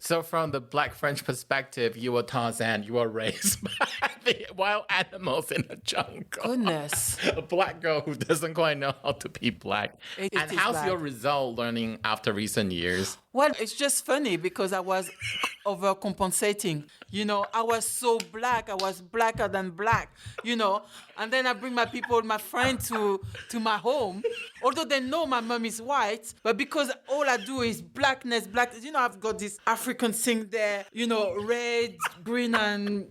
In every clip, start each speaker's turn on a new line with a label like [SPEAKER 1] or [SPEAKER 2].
[SPEAKER 1] So from the Black French perspective, you were Tarzan. You were raised by the wild animals in the jungle.
[SPEAKER 2] Goodness.
[SPEAKER 1] A black girl who doesn't quite know how to be black.
[SPEAKER 2] It
[SPEAKER 1] And
[SPEAKER 2] is
[SPEAKER 1] how's
[SPEAKER 2] bad.
[SPEAKER 1] your result learning after recent years?
[SPEAKER 2] Well, it's just funny because I was overcompensating. You know, I was so black. I was blacker than black, you know. And then I bring my friends to my home. Although they know my mom is white, but because all I do is blackness. You know, I've got this African thing there, you know, red, green, and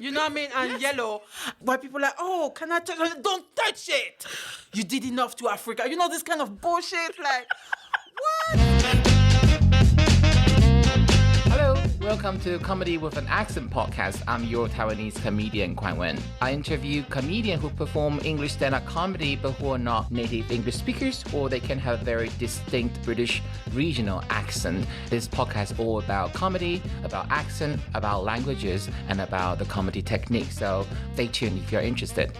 [SPEAKER 2] you know what I mean? And yellow. Why people are like, oh, can I touch it? Don't touch it. You did enough to Africa. You know, this kind of bullshit. Like, what?
[SPEAKER 1] Hello, welcome to Comedy with an Accent podcast. I'm your Taiwanese comedian, Kuan Wen. I interview comedians who perform English stand-up comedy but who are not native English speakers, or they can have a very distinct British regional accent. This podcast is all about comedy, about accent, about languages, and about the comedy technique. So stay tuned if you're interested.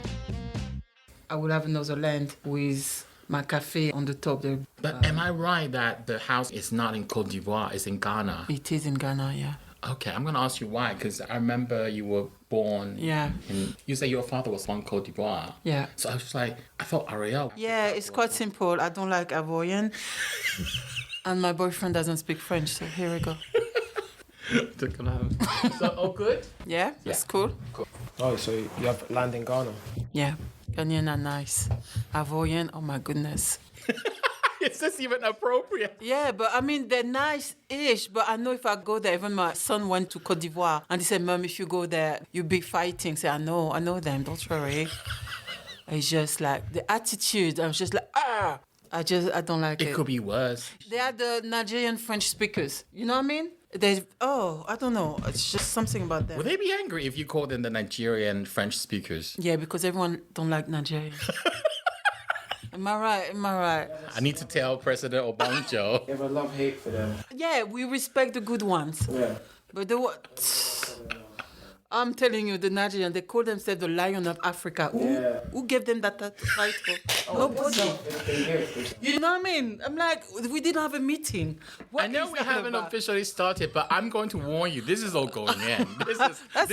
[SPEAKER 2] I will have another land with my cafe on the top there.
[SPEAKER 1] But am I right that the house is not in Côte d'Ivoire, it's in Ghana?
[SPEAKER 2] It is in Ghana, yeah.
[SPEAKER 1] Okay, I'm going to ask you why, because I remember you were born you say your father was from Côte d'Ivoire.
[SPEAKER 2] Yeah.
[SPEAKER 1] So I was like, I thought Arielle.
[SPEAKER 2] Yeah, it's quite simple. I don't like Ivorian. And my boyfriend doesn't speak French, so here we go.
[SPEAKER 1] So, all good?
[SPEAKER 2] Yeah, that's cool.
[SPEAKER 3] Oh, so you have land in Ghana?
[SPEAKER 2] Yeah, Ghanaian are nice. Ivorian, oh my goodness.
[SPEAKER 1] Is this even appropriate?
[SPEAKER 2] Yeah, but I mean, they're nice-ish, but I know if I go there, even my son went to Côte d'Ivoire, and he said, Mom, if you go there, you'll be fighting. Say, I know them, don't worry. It's just like, the attitude, I was just like, I don't like it.
[SPEAKER 1] It could be worse.
[SPEAKER 2] They are the Nigerian French speakers, you know what I mean? I don't know, it's just something about them.
[SPEAKER 1] Would they be angry if you called them the Nigerian French speakers?
[SPEAKER 2] Yeah, because everyone don't like Nigeria. Am I right?
[SPEAKER 1] I need to tell President Obanjo.
[SPEAKER 3] You have a love-hate for them.
[SPEAKER 2] Yeah, we respect the good ones.
[SPEAKER 3] Yeah.
[SPEAKER 2] But I'm telling you, the Nigerians, they call themselves the Lion of Africa. Who gave them that title? Nobody. You know what I mean? I'm like, we didn't have a meeting.
[SPEAKER 1] I know we haven't officially started, but I'm going to warn you, this is all going in. This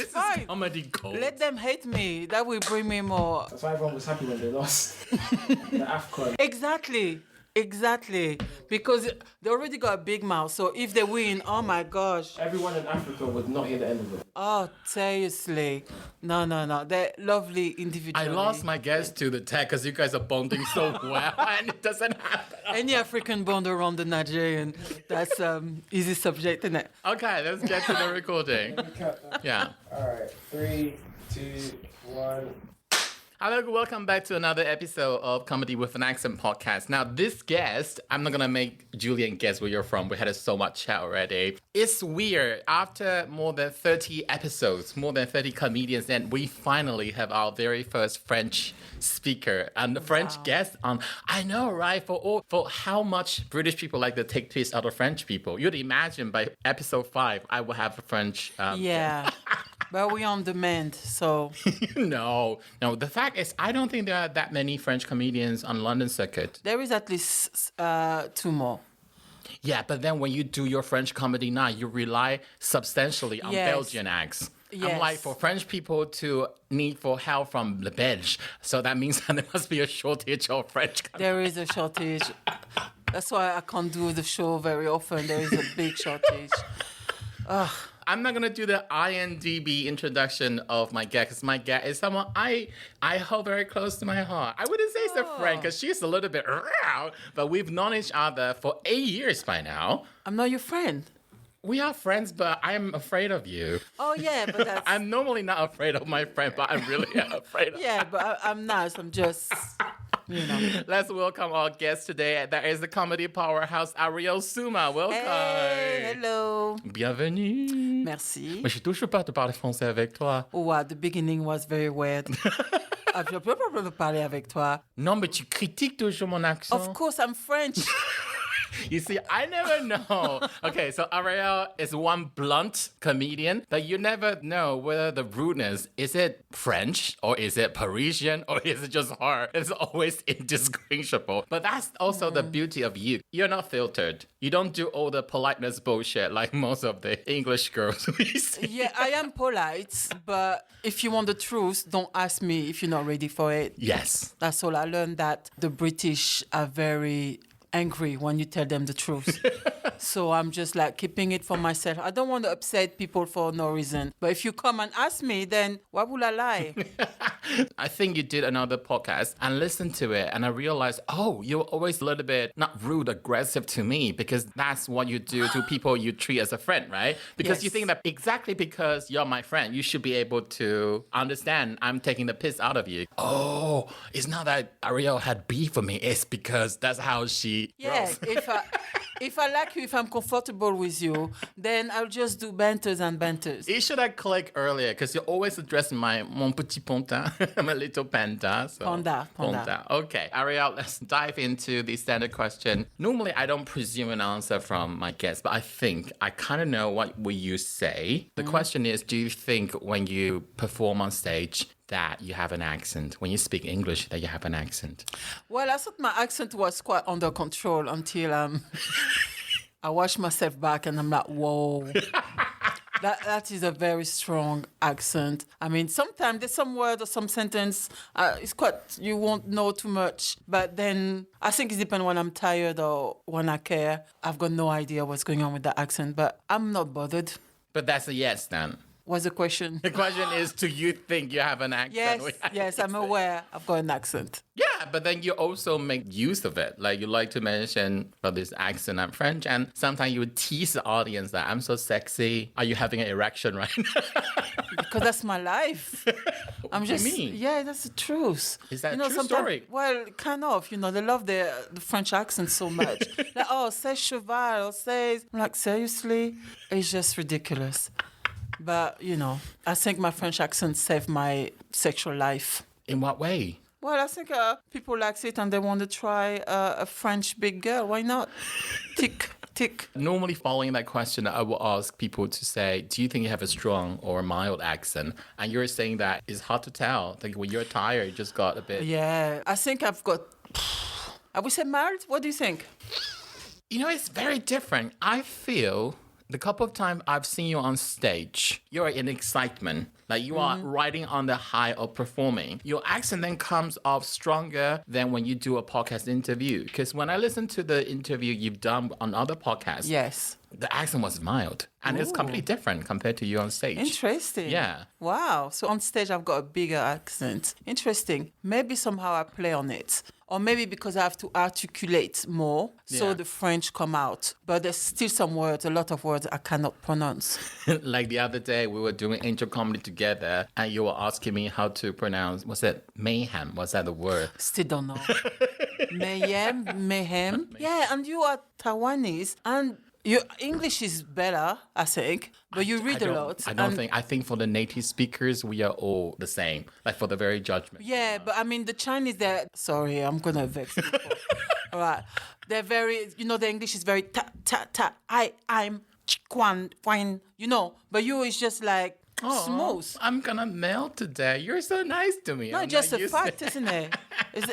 [SPEAKER 2] fine.
[SPEAKER 1] is comedy gold.
[SPEAKER 2] Let them hate me. That will bring me more.
[SPEAKER 3] That's why everyone was happy when they lost the AFCON.
[SPEAKER 2] Exactly. Because they already got a big mouth. So if they win, oh my gosh.
[SPEAKER 3] Everyone in Africa would not hear the end of it.
[SPEAKER 2] Oh, seriously. No. They're lovely individually.
[SPEAKER 1] I lost my guess to the tech because you guys are bonding so well and it doesn't happen.
[SPEAKER 2] Any African bond around the Nigerian, that's easy subject, isn't it?
[SPEAKER 1] Okay, let's get to the recording. Yeah.
[SPEAKER 3] All right, 3, 2, 1.
[SPEAKER 1] Hello, welcome back to another episode of Comedy with an Accent podcast. Now, this guest, I'm not going to make Julian guess where you're from. We had so much chat already. It's weird. After more than 30 episodes, more than 30 comedians, and we finally have our very first French speaker and French guest on. I know, right? For how much British people like to take piss out of French people. You'd imagine by episode 5, I will have a French
[SPEAKER 2] yeah. But we're on demand, so...
[SPEAKER 1] No. The fact is, I don't think there are that many French comedians on London circuit.
[SPEAKER 2] There is at least 2 more.
[SPEAKER 1] Yeah, but then when you do your French comedy now, you rely substantially on Belgian acts.
[SPEAKER 2] Yes.
[SPEAKER 1] I'm like, for French people to need for help from the Belge, so that means that there must be a shortage of French comedy.
[SPEAKER 2] There is a shortage. That's why I can't do the show very often. There is a big shortage.
[SPEAKER 1] I'm not going to do the IMDb introduction of my guest, because my guest is someone I hold very close to my heart. I wouldn't say it's a friend, because she's a little bit around, but we've known each other for 8 years by now. I'm
[SPEAKER 2] not your friend.
[SPEAKER 1] We are friends, but I'm afraid of you.
[SPEAKER 2] Oh, yeah, but that's...
[SPEAKER 1] I'm normally not afraid of my friend, but I'm really afraid of
[SPEAKER 2] Yeah, but I'm nice. I'm just... You know.
[SPEAKER 1] Let's welcome our guest today. That is the comedy powerhouse Arielle Souma. Welcome.
[SPEAKER 2] Hey, hello.
[SPEAKER 1] Bienvenue.
[SPEAKER 2] Merci.
[SPEAKER 1] Mais je suis toujours pas de parler français avec toi.
[SPEAKER 2] Oh, wow, the beginning was very weird. Je peux pas parler avec toi.
[SPEAKER 1] Non, mais tu critiques toujours mon accent.
[SPEAKER 2] Of course, I'm French.
[SPEAKER 1] You see, I never know. Okay, so Arielle is one blunt comedian, but you never know whether the rudeness, is it French or is it Parisian or is it just her? It's always indistinguishable. But that's also the beauty of you. You're not filtered. You don't do all the politeness bullshit like most of the English girls we see.
[SPEAKER 2] Yeah, I am polite, but if you want the truth, don't ask me if you're not ready for it.
[SPEAKER 1] Yes.
[SPEAKER 2] That's all. I learned that the British are very angry when you tell them the truth. So I'm just like keeping it for myself. I don't want to upset people for no reason. But if you come and ask me, then why would I lie?
[SPEAKER 1] I think you did another podcast and listened to it, and I realized, oh, you're always a little bit not rude, aggressive to me, because that's what you do to people you treat as a friend, right? Because you
[SPEAKER 2] Yes.
[SPEAKER 1] think that exactly because you're my friend, you should be able to understand I'm taking the piss out of you. Oh, it's not that Arielle had beef with me. It's because that's how she
[SPEAKER 2] Yeah,
[SPEAKER 1] rolls.
[SPEAKER 2] if I like you, if I'm comfortable with you, then I'll just do banters and banters.
[SPEAKER 1] It should have clicked earlier because you're always addressing mon petit pontin, my little panda. So.
[SPEAKER 2] Panda.
[SPEAKER 1] Okay, Arielle, let's dive into the standard question. Normally, I don't presume an answer from my guests, but I think I kind of know what will you say. The question is, do you think when you perform on stage that you have an accent? When you speak English, that you have an accent?
[SPEAKER 2] Well, I thought my accent was quite under control until I watched myself back and I'm like, whoa. That is a very strong accent. I mean, sometimes there's some word or some sentence, it's quite, you won't know too much. But then I think it depends when I'm tired or when I care. I've got no idea what's going on with the accent, but I'm not bothered.
[SPEAKER 1] But that's a yes then.
[SPEAKER 2] What's the question?
[SPEAKER 1] The question is, do you think you have an accent?
[SPEAKER 2] Yes, I'm aware I've got an accent.
[SPEAKER 1] Yeah, but then you also make use of it. Like you like to mention, well, this accent, I'm French, and sometimes you would tease the audience that I'm so sexy. Are you having an erection right now?
[SPEAKER 2] Because that's my life. I'm
[SPEAKER 1] do you
[SPEAKER 2] just,
[SPEAKER 1] mean?
[SPEAKER 2] yeah, that's the truth.
[SPEAKER 1] Is that a true
[SPEAKER 2] sometimes-
[SPEAKER 1] story?
[SPEAKER 2] Well, kind of. They love the French accent so much. Like, oh, c'est cheval, c'est. I'm like, seriously? It's just ridiculous. But, I think my French accent saved my sexual life.
[SPEAKER 1] In what way?
[SPEAKER 2] Well, I think people like it and they want to try a French big girl. Why not? Tick, tick.
[SPEAKER 1] Normally, following that question, I will ask people to say, do you think you have a strong or a mild accent? And you're saying that it's hard to tell. Like when you're tired, you just got a bit...
[SPEAKER 2] Yeah, I think I've got... I would say mild. What do you think?
[SPEAKER 1] It's very different. I feel... The couple of times I've seen you on stage, you're in excitement. Like you are riding on the high of performing. Your accent then comes off stronger than when you do a podcast interview. Because when I listen to the interview you've done on other podcasts,
[SPEAKER 2] Yes.
[SPEAKER 1] the accent was mild. And it's completely different compared to you on stage.
[SPEAKER 2] Interesting.
[SPEAKER 1] Yeah.
[SPEAKER 2] Wow. So on stage, I've got a bigger accent. Interesting. Maybe somehow I play on it. Or maybe because I have to articulate more, so
[SPEAKER 1] Yeah.
[SPEAKER 2] the French come out. But there's still some words, a lot of words I cannot pronounce.
[SPEAKER 1] Like the other day, we were doing angel comedy together, and you were asking me how to pronounce, was it mayhem? Was that the word?
[SPEAKER 2] Still don't know. Mayhem. Yeah, and you are Taiwanese, and your English is better, I think, but you read a lot.
[SPEAKER 1] I don't
[SPEAKER 2] and-
[SPEAKER 1] think. I think for the native speakers, we are all the same. Like for the very judgment.
[SPEAKER 2] Yeah, but I mean, the Chinese, sorry, I'm going to vex people. All right. They're very, the English is very ta, ta, ta, I'm, quan, fine, but you is just like smooth.
[SPEAKER 1] I'm gonna melt today. You're so nice to me.
[SPEAKER 2] No,
[SPEAKER 1] I'm
[SPEAKER 2] just
[SPEAKER 1] not
[SPEAKER 2] a
[SPEAKER 1] used to
[SPEAKER 2] fact, isn't it?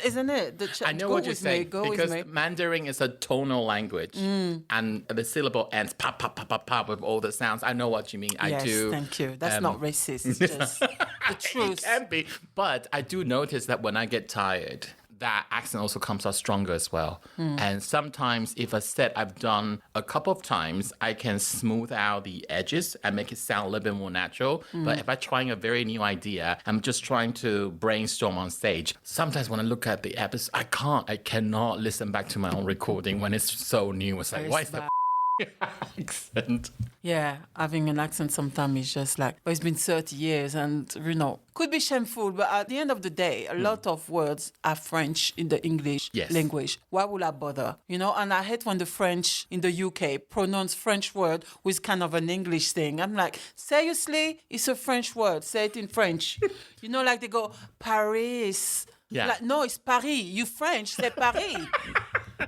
[SPEAKER 2] Isn't it?
[SPEAKER 1] I know
[SPEAKER 2] go
[SPEAKER 1] what you're
[SPEAKER 2] with
[SPEAKER 1] saying
[SPEAKER 2] me, go
[SPEAKER 1] because
[SPEAKER 2] with me.
[SPEAKER 1] Mandarin is a tonal language, and the syllable ends pop, pop, pop, pop, pop with all the sounds. I know what you mean.
[SPEAKER 2] Yes,
[SPEAKER 1] I do.
[SPEAKER 2] thank you. That's not racist. It's just the
[SPEAKER 1] It
[SPEAKER 2] truth.
[SPEAKER 1] can be, but I do notice that when I get tired, that accent also comes out stronger as well. And sometimes if a set I've done a couple of times, I can smooth out the edges and make it sound a little bit more natural. But if I'm trying a very new idea, I'm just trying to brainstorm on stage. Sometimes when I look at the episode, I cannot listen back to my own recording when it's so new. It's like, why is the accent?
[SPEAKER 2] Yeah, having an accent sometimes is just like, but it's been 30 years and, could be shameful, but at the end of the day, a lot of words are French in the English
[SPEAKER 1] Yes.
[SPEAKER 2] language. Why would I bother? And I hate when the French in the UK pronounce French word with kind of an English thing. I'm like, seriously? It's a French word. Say it in French. Like they go, Paris.
[SPEAKER 1] Yeah.
[SPEAKER 2] Like, no, it's Paris. You French, say Paris.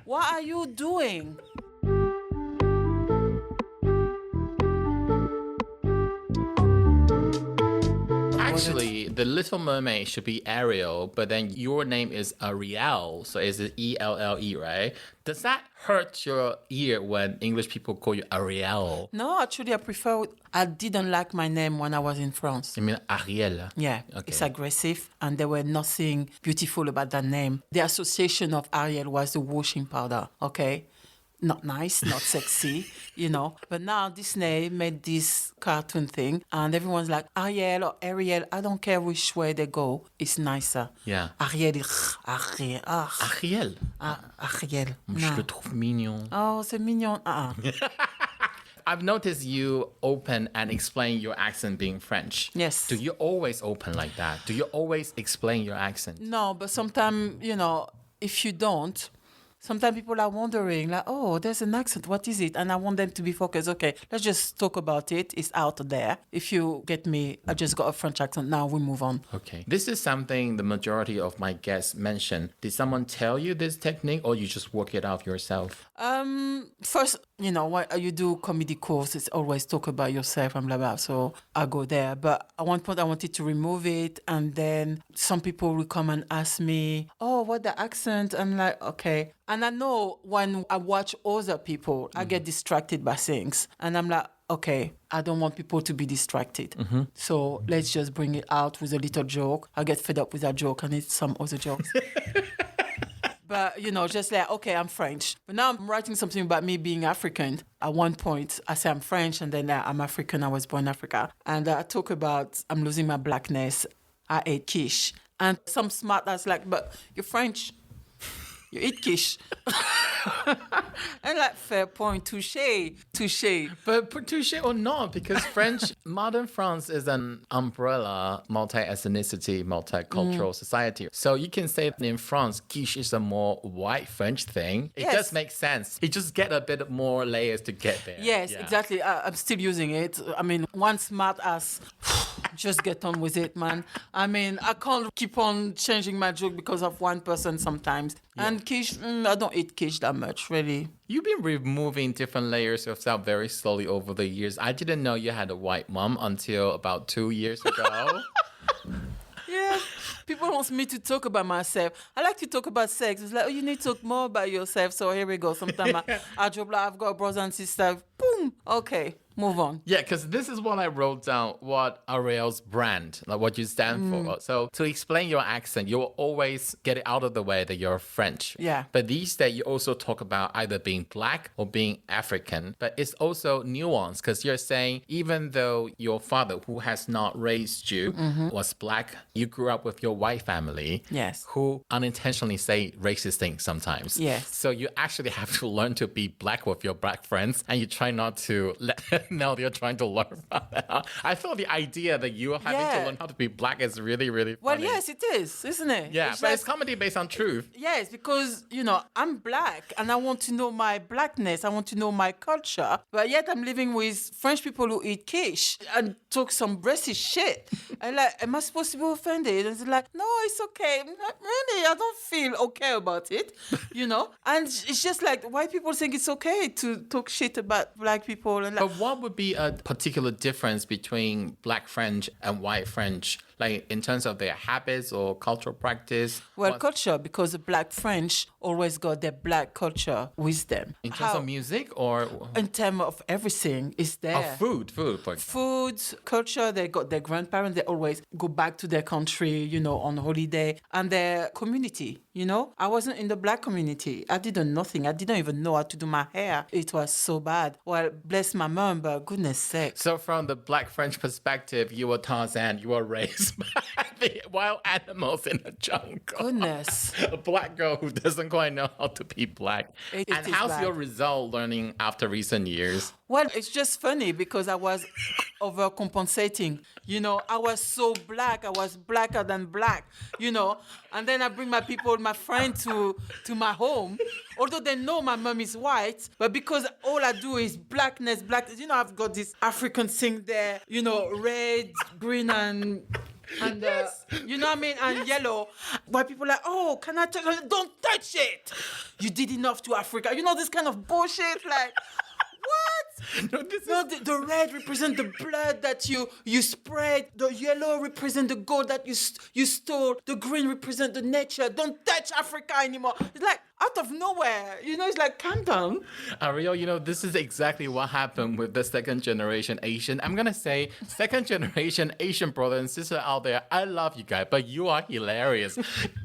[SPEAKER 2] What are you doing?
[SPEAKER 1] Actually, the Little Mermaid should be Ariel, but then your name is Arielle, so is it ELLE, right? Does that hurt your ear when English people call you Arielle?
[SPEAKER 2] No, actually, I didn't like my name when I was in France.
[SPEAKER 1] I mean Ariel.
[SPEAKER 2] Yeah,
[SPEAKER 1] Okay.
[SPEAKER 2] it's aggressive, and there were nothing beautiful about that name. The association of Ariel was the washing powder, okay? Not nice, not sexy, you know. But now Disney made this cartoon thing, and everyone's like, Ariel or Ariel, I don't care which way they go, it's nicer.
[SPEAKER 1] Yeah.
[SPEAKER 2] Ariel, Ariel,
[SPEAKER 1] Ariel.
[SPEAKER 2] Ariel.
[SPEAKER 1] Je
[SPEAKER 2] No.
[SPEAKER 1] le trouve mignon.
[SPEAKER 2] Oh, c'est mignon.
[SPEAKER 1] I've noticed you open and explain your accent being French.
[SPEAKER 2] Yes.
[SPEAKER 1] Do you always open like that? Do you always explain your accent?
[SPEAKER 2] No, but sometimes, you know, if you don't, sometimes people are wondering, like, oh, there's an accent. What is it? And I want them to be focused. Okay, let's just talk about it. It's out there. If you get me, I just got a French accent. Now we move on.
[SPEAKER 1] Okay. This is something the majority of my guests mention. Did someone tell you this technique or you just work it out yourself?
[SPEAKER 2] First, you know, when you do comedy course, it's always talk about yourself and blah, blah. So I go there. But at one point, I wanted to remove it. And then some people will come and ask me, oh, what the accent? I'm like, okay. And I know when I watch other people, I get distracted by things. And I'm like, okay, I don't want people to be distracted. So let's just bring it out with a little joke. I get fed up with that joke and it's some other jokes. But, you know, just like, okay, I'm French. But now I'm writing something about me being African. At one point, I say I'm French and then I'm African. I was born in Africa. And I talk about I'm losing my blackness. I ate quiche. And some smart ass like, but you're French. You eat quiche. And like, fair point, touche.
[SPEAKER 1] But touche or not, because French, modern France is an umbrella, multi-ethnicity, multicultural society. So you can say that in France, quiche is a more white French thing. It
[SPEAKER 2] Yes.
[SPEAKER 1] does make sense. You just get a bit more layers to get there.
[SPEAKER 2] Yes,
[SPEAKER 1] Yeah.
[SPEAKER 2] exactly. I'm still using it. I mean, one smart ass, just get on with it, man. I mean, I can't keep on changing my joke because of one person sometimes. And quiche, I don't eat quiche that much, really.
[SPEAKER 1] You've been removing different layers of yourself very slowly over the years. I didn't know you had a white mom until about 2 years ago.
[SPEAKER 2] Yeah. People want me to talk about myself. I like to talk about sex. It's like, oh, you need to talk more about yourself. So here we go. Sometimes I drop like, I've got a brother and sister. Boom. Okay. Move on.
[SPEAKER 1] Yeah, because this is what I wrote down, what Arielle's brand, like what you stand for. So to explain your accent, you'll always get it out of the way that you're French.
[SPEAKER 2] Yeah.
[SPEAKER 1] But these days, you also talk about either being black or being African. But it's also nuanced because you're saying even though your father, who has not raised you, was black, you grew up with your white family.
[SPEAKER 2] Yes.
[SPEAKER 1] Who unintentionally say racist things sometimes.
[SPEAKER 2] Yes.
[SPEAKER 1] So you actually have to learn to be black with your black friends, and you try not to let now you're trying to learn about that. I thought the idea that you are having to
[SPEAKER 2] Yeah.
[SPEAKER 1] learn how to be black is really, really
[SPEAKER 2] Well,
[SPEAKER 1] funny.
[SPEAKER 2] yes, it is, isn't it?
[SPEAKER 1] Yeah,
[SPEAKER 2] It's
[SPEAKER 1] but
[SPEAKER 2] like-
[SPEAKER 1] it's comedy based on truth.
[SPEAKER 2] Yes, because, you know, I'm black and I want to know my blackness. I want to know my culture. But yet I'm living with French people who eat quiche and talk some racist shit. And like, am I supposed to be offended? And it's like, no, it's okay. I'm like, really, I don't feel okay about it, you know? And it's just like, white people think it's okay to talk shit about black people. And like,
[SPEAKER 1] But what would be a particular difference between black French and white French, like in terms of their habits or cultural practice?
[SPEAKER 2] well,
[SPEAKER 1] What-
[SPEAKER 2] culture, because the black French always got their black culture with them.
[SPEAKER 1] in terms of music or
[SPEAKER 2] In terms of everything, is there.
[SPEAKER 1] food, for example.
[SPEAKER 2] Food, culture, they got their grandparents, they always go back to their country, you know, on holiday, and their community, you know. I wasn't in the black community. I didn't nothing. I didn't even know how to do my hair. It was so bad. Well, bless my mom, but goodness sake.
[SPEAKER 1] So from the black French perspective, you were Tarzan, you were raised by the wild animals in the jungle.
[SPEAKER 2] Goodness.
[SPEAKER 1] A black girl who doesn't quite know how to be black.
[SPEAKER 2] It
[SPEAKER 1] And
[SPEAKER 2] is
[SPEAKER 1] how's
[SPEAKER 2] bad.
[SPEAKER 1] your result learning after recent years?
[SPEAKER 2] Well, it's just funny because I was overcompensating. You know, I was so black. I was blacker than black, you know. And then I bring my people, my friends to my home. Although they know my mom is white, but because all I do is blackness. You know, I've got this African thing there, you know, red, green, and you know what I mean? And yellow. Why people are like, oh, can I touch it? Don't touch it. You did enough to Africa. You know, this kind of bullshit. Like, what?
[SPEAKER 1] No, this
[SPEAKER 2] No,
[SPEAKER 1] is...
[SPEAKER 2] the red represent the blood that you spread. The yellow represent the gold that you stole. The green represent the nature. Don't touch Africa anymore. It's like out of nowhere. It's like, calm down.
[SPEAKER 1] Arielle, this is exactly what happened with the second generation Asian. I'm going to say second generation Asian brother and sister out there. I love you guys, but you are hilarious.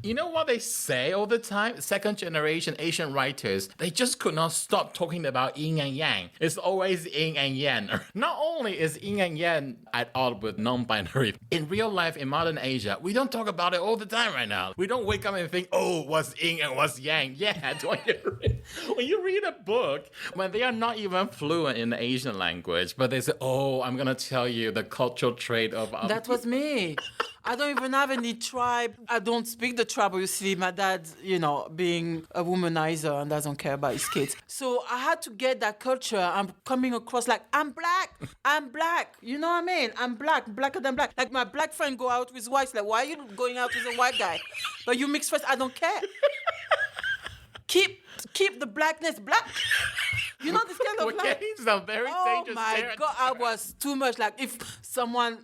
[SPEAKER 1] You know what they say all the time? Second generation Asian writers, they just could not stop talking about yin and yang. It's always yin and yang. Not only is yin and yang at odds with non-binary, in real life in modern Asia, we don't talk about it all the time right now. We don't wake up and think, oh, what's yin and what's yang? Yeah, when you read a book, when they are not even fluent in the Asian language, but they say, oh, I'm going to tell you the cultural trait of...
[SPEAKER 2] That was me. I don't even have any tribe. I don't speak the tribe. You see, my dad, being a womanizer and doesn't care about his kids. So I had to get that culture. I'm coming across like, I'm black. I'm black. You know what I mean? I'm black, blacker than black. Like my black friend go out with whites. Like, why are you going out with a white guy? But you mix race, I don't care. Keep the blackness black. This kind of
[SPEAKER 1] We're getting some very dangerous
[SPEAKER 2] Oh my God, I was too much. Like if someone,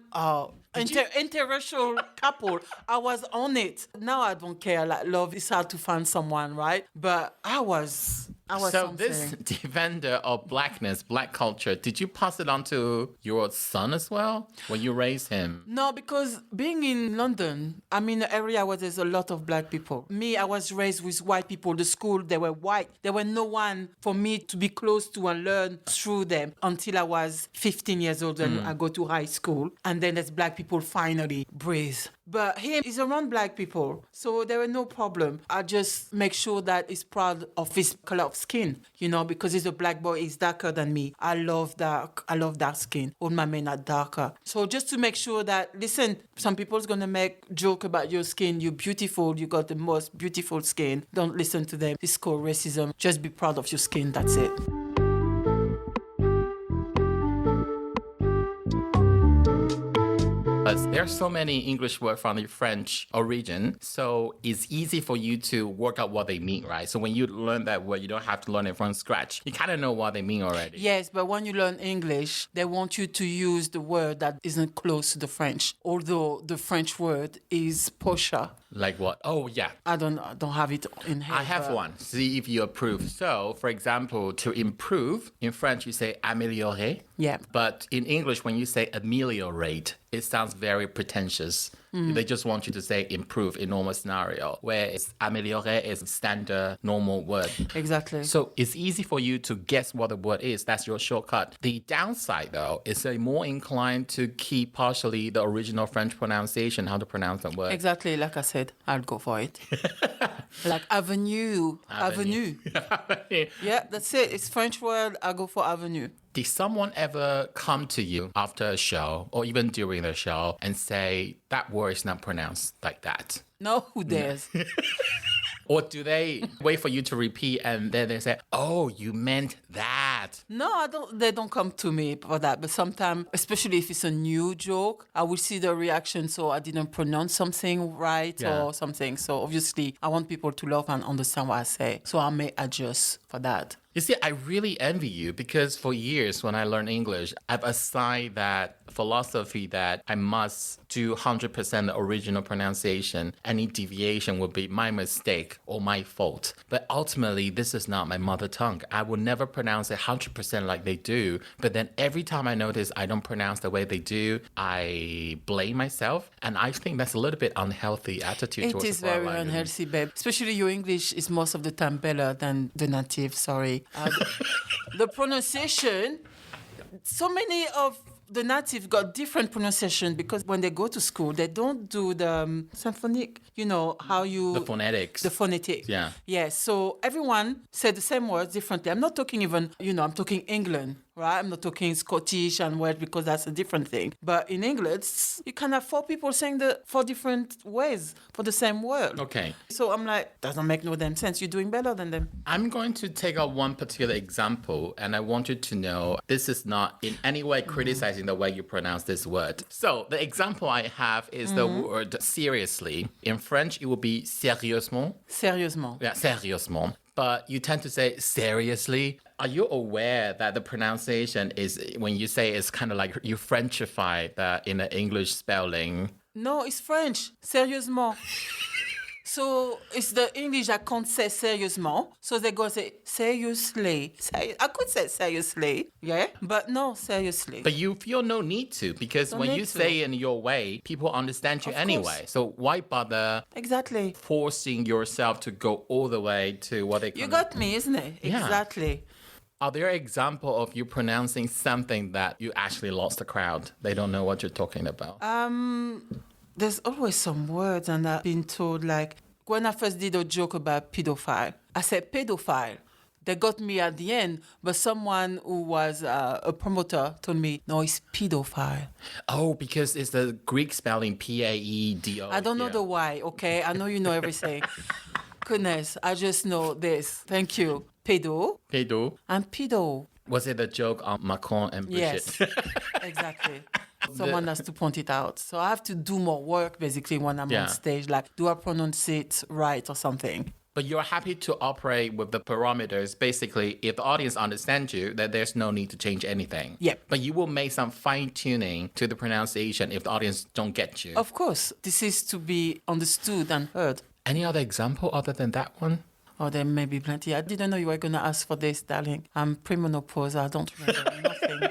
[SPEAKER 2] interracial couple, I was on it. Now I don't care. Like love is hard to find someone, right? But I was
[SPEAKER 1] So
[SPEAKER 2] something.
[SPEAKER 1] this defender of blackness, black culture, did you pass it on to your son as well when you raised him?
[SPEAKER 2] No, because being in London, I'm in an area where there's a lot of black people. Me, I was raised with white people. The school, they were white. There were no one for me to be close to and learn through them until I was 15 years old and I go to high school. And then there's black people finally breathe. But him is around black people, so there were no problem. I just make sure that he's proud of his color of skin, because he's a black boy, he's darker than me. I love dark skin. All my men are darker. So just to make sure that, listen, some people's gonna make joke about your skin. You're beautiful, you got the most beautiful skin. Don't listen to them. It's called racism. Just be proud of your skin, that's it.
[SPEAKER 1] There are so many English words from the French origin, so it's easy for you to work out what they mean, right? So when you learn that word, you don't have to learn it from scratch. You kind of know what they mean already.
[SPEAKER 2] Yes, but when you learn English, they want you to use the word that isn't close to the French, although the French word is posher.
[SPEAKER 1] Like what? Oh, yeah.
[SPEAKER 2] I don't have it in head.
[SPEAKER 1] I have one. See if you approve. So, for example, to improve, in French, you say améliorer.
[SPEAKER 2] Yeah.
[SPEAKER 1] But in English, when you say ameliorate, it sounds very pretentious. They just want you to say improve in normal scenario, whereas améliorer is a standard normal word.
[SPEAKER 2] Exactly.
[SPEAKER 1] So it's easy for you to guess what the word is. That's your shortcut. The downside, though, is they're more inclined to keep partially the original French pronunciation, how to pronounce the word.
[SPEAKER 2] Exactly, like I said, I'll go for it. Like avenue. Yeah, that's it. It's French word, I go for avenue.
[SPEAKER 1] Did someone ever come to you after a show or even during the show and say, that word is not pronounced like that?
[SPEAKER 2] No, who dares?
[SPEAKER 1] Or do they wait for you to repeat and then they say, oh, you meant that?
[SPEAKER 2] No, they don't come to me for that. But sometimes, especially if it's a new joke, I will see the reaction. So I didn't pronounce something right or something. So obviously, I want people to love and understand what I say. So I may adjust for that.
[SPEAKER 1] You see, I really envy you because for years when I learned English, I've assigned that philosophy that I must do 100% the original pronunciation. Any deviation would be my mistake or my fault. But ultimately, this is not my mother tongue. I will never pronounce it 100% like they do. But then every time I notice I don't pronounce the way they do, I blame myself. And I think that's a little bit unhealthy attitude towards
[SPEAKER 2] It is
[SPEAKER 1] the foreign
[SPEAKER 2] very
[SPEAKER 1] language.
[SPEAKER 2] unhealthy, babe. Especially your English is most of the time better than the native, sorry. The pronunciation, so many of the natives got different pronunciation because when they go to school, they don't do the symphonic, how you...
[SPEAKER 1] The phonetics.
[SPEAKER 2] The phonetics.
[SPEAKER 1] Yeah.
[SPEAKER 2] Yes, so everyone said the same words differently. I'm not talking even, I'm talking England, right? I'm not talking Scottish and Welsh because that's a different thing. But in England, you can have 4 people saying the 4 different ways for the same word.
[SPEAKER 1] Okay.
[SPEAKER 2] So I'm like, doesn't make no damn sense. You're doing better than them.
[SPEAKER 1] I'm going to take out one particular example, and I want you to know this is not in any way criticizing the way you pronounce this word. So the example I have is the word seriously. In French, it would be sérieusement.
[SPEAKER 2] Sérieusement.
[SPEAKER 1] Yeah, sérieusement. but you tend to say seriously. Are you aware that the pronunciation is, when you say it's kind of like you Frenchify that in an English spelling?
[SPEAKER 2] No, it's French. Sérieusement. So it's the English that can't say sérieusement. So they go say seriously. I could say seriously, yeah, but no, seriously.
[SPEAKER 1] But you feel no need to, because
[SPEAKER 2] Don't
[SPEAKER 1] when
[SPEAKER 2] need
[SPEAKER 1] you
[SPEAKER 2] to.
[SPEAKER 1] say it in your way, people understand you
[SPEAKER 2] Of
[SPEAKER 1] anyway.
[SPEAKER 2] course.
[SPEAKER 1] So why bother
[SPEAKER 2] Exactly.
[SPEAKER 1] forcing yourself to go all the way to what they
[SPEAKER 2] You
[SPEAKER 1] call
[SPEAKER 2] got me, isn't it?
[SPEAKER 1] Yeah.
[SPEAKER 2] Exactly.
[SPEAKER 1] Are there examples of you pronouncing something that you actually lost the crowd? They don't know what you're talking about.
[SPEAKER 2] There's always some words, and I've been told, like, when I first did a joke about pedophile, I said pedophile. They got me at the end, but someone who was a promoter told me, no, it's pedophile.
[SPEAKER 1] Oh, because it's the Greek spelling Paedo.
[SPEAKER 2] I don't know the why, okay? I know you know everything. Goodness, I just know this. Thank you. Pedo
[SPEAKER 1] Paedo.
[SPEAKER 2] and pedo.
[SPEAKER 1] Was it a joke on Macron and Brigitte?
[SPEAKER 2] Yes, exactly. Someone has to point it out. So I have to do more work, basically, when I'm
[SPEAKER 1] Yeah.
[SPEAKER 2] on stage. Like, do I pronounce it right or something?
[SPEAKER 1] But you're happy to operate with the parameters. Basically, if the audience understands you, that there's no need to change anything.
[SPEAKER 2] Yep.
[SPEAKER 1] But you will make some fine tuning to the pronunciation if the audience don't get you.
[SPEAKER 2] Of course, this is to be understood and heard.
[SPEAKER 1] Any other example other than that one?
[SPEAKER 2] Oh, there may be plenty. I didn't know you were going to ask for this, darling. I'm premenopause. I don't remember nothing.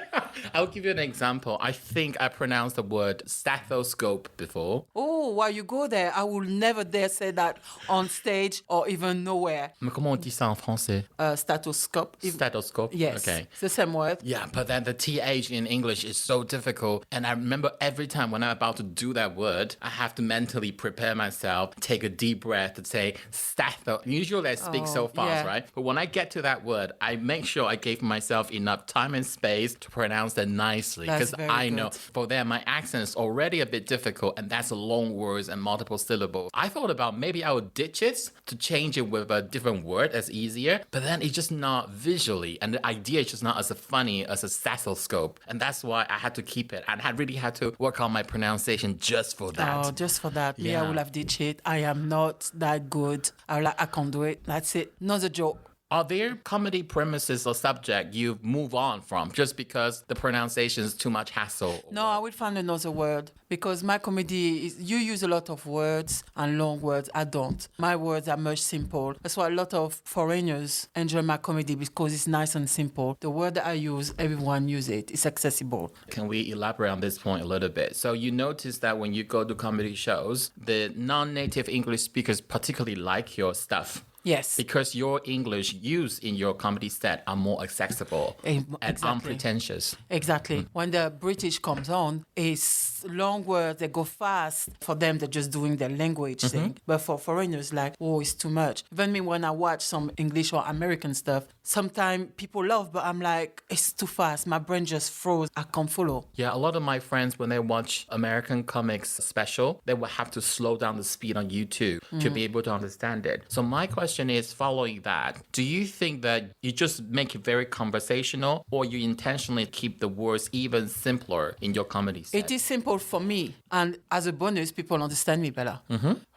[SPEAKER 1] I'll give you an example. I think I pronounced the word stethoscope before.
[SPEAKER 2] Oh, while you go there, I will never dare say that on stage or even nowhere.
[SPEAKER 1] Mais comment on dit ça en français?
[SPEAKER 2] Stethoscope.
[SPEAKER 1] Stethoscope?
[SPEAKER 2] Yes.
[SPEAKER 1] Okay.
[SPEAKER 2] It's the same word.
[SPEAKER 1] Yeah, but then the TH in English is so difficult. And I remember every time when I'm about to do that word, I have to mentally prepare myself, take a deep breath to say stethoscope. Usually I speak so fast,
[SPEAKER 2] yeah.
[SPEAKER 1] right? But when I get to that word, I make sure I gave myself enough time and space to pronounce that nicely.
[SPEAKER 2] That's
[SPEAKER 1] Because
[SPEAKER 2] very
[SPEAKER 1] I
[SPEAKER 2] good.
[SPEAKER 1] know for them, my accent is already a bit difficult, and that's long words and multiple syllables. I thought about maybe I would ditch it to change it with a different word that's easier, but then it's just not visually, and the idea is just not as funny as a stethoscope. And that's why I had to keep it. And I really had to work on my pronunciation just for that.
[SPEAKER 2] Oh, just for that. Me,
[SPEAKER 1] Yeah.
[SPEAKER 2] I will have ditched it. I am not that good. I can't do it. That's it. Not a joke.
[SPEAKER 1] Are there comedy premises or subject you move on from just because the pronunciation is too much hassle?
[SPEAKER 2] No, I will find another word because my comedy is, you use a lot of words and long words. I don't. My words are much simple. That's why a lot of foreigners enjoy my comedy because it's nice and simple. The word that I use, everyone use it. It's accessible.
[SPEAKER 1] Can we elaborate on this point a little bit? So you notice that when you go to comedy shows, the non-native English speakers particularly like your stuff.
[SPEAKER 2] Yes.
[SPEAKER 1] Because your English used in your comedy set are more accessible and
[SPEAKER 2] Exactly.
[SPEAKER 1] unpretentious.
[SPEAKER 2] Exactly. When the British comes on, it's long words, they go fast. For them, they're just doing their language thing. But for foreigners, like, oh, it's too much. Even me, when I watch some English or American stuff, sometimes people love, but I'm like, it's too fast. My brain just froze. I can't follow.
[SPEAKER 1] Yeah, a lot of my friends, when they watch American comics special, they will have to slow down the speed on YouTube to be able to understand it. So my question is, following that, do you think that you just make it very conversational, or you intentionally keep the words even simpler in your comedy set?
[SPEAKER 2] It is simple for me. And as a bonus, people understand me better.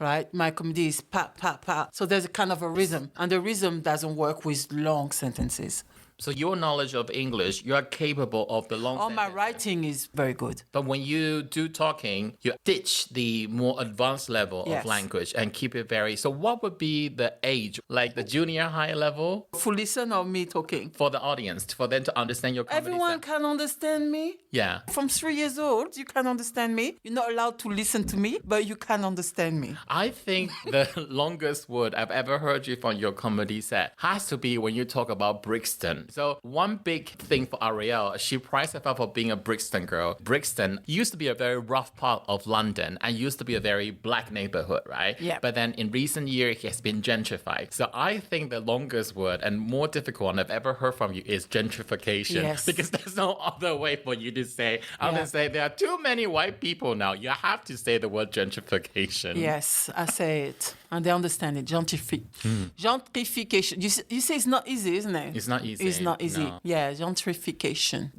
[SPEAKER 2] Right? My comedy is pa, pa, pa. So there's a kind of a rhythm. And the rhythm doesn't work with long sentences.
[SPEAKER 1] So your knowledge of English, you are capable of the long
[SPEAKER 2] All my
[SPEAKER 1] sentences.
[SPEAKER 2] writing is very good.
[SPEAKER 1] But when you do talking, you ditch the more advanced level
[SPEAKER 2] Yes.
[SPEAKER 1] of language and keep it very... So what would be the age, like the junior high level
[SPEAKER 2] Full listen or me talking.
[SPEAKER 1] for the audience, for them to understand your comedy
[SPEAKER 2] Everyone
[SPEAKER 1] set?
[SPEAKER 2] can understand me.
[SPEAKER 1] Yeah.
[SPEAKER 2] From 3 years old, you can understand me. You're not allowed to listen to me, but you can understand me.
[SPEAKER 1] I think the longest word I've ever heard you from your comedy set has to be when you talk about Brixton. So one big thing for Arielle, she prized herself for being a Brixton girl. Brixton used to be a very rough part of London and used to be a very black neighborhood, right?
[SPEAKER 2] Yeah.
[SPEAKER 1] But then in recent years, it has been gentrified. So I think the longest word and more difficult one I've ever heard from you is gentrification.
[SPEAKER 2] Yes.
[SPEAKER 1] Because there's no other way for you to say, other
[SPEAKER 2] Yeah.
[SPEAKER 1] than say there are too many white people now. You have to say the word gentrification.
[SPEAKER 2] Yes, I say it. And they understand it. Gentrification. You say it's not easy, isn't it?
[SPEAKER 1] It's not easy.
[SPEAKER 2] It's not easy.
[SPEAKER 1] No.
[SPEAKER 2] Yeah, gentrification.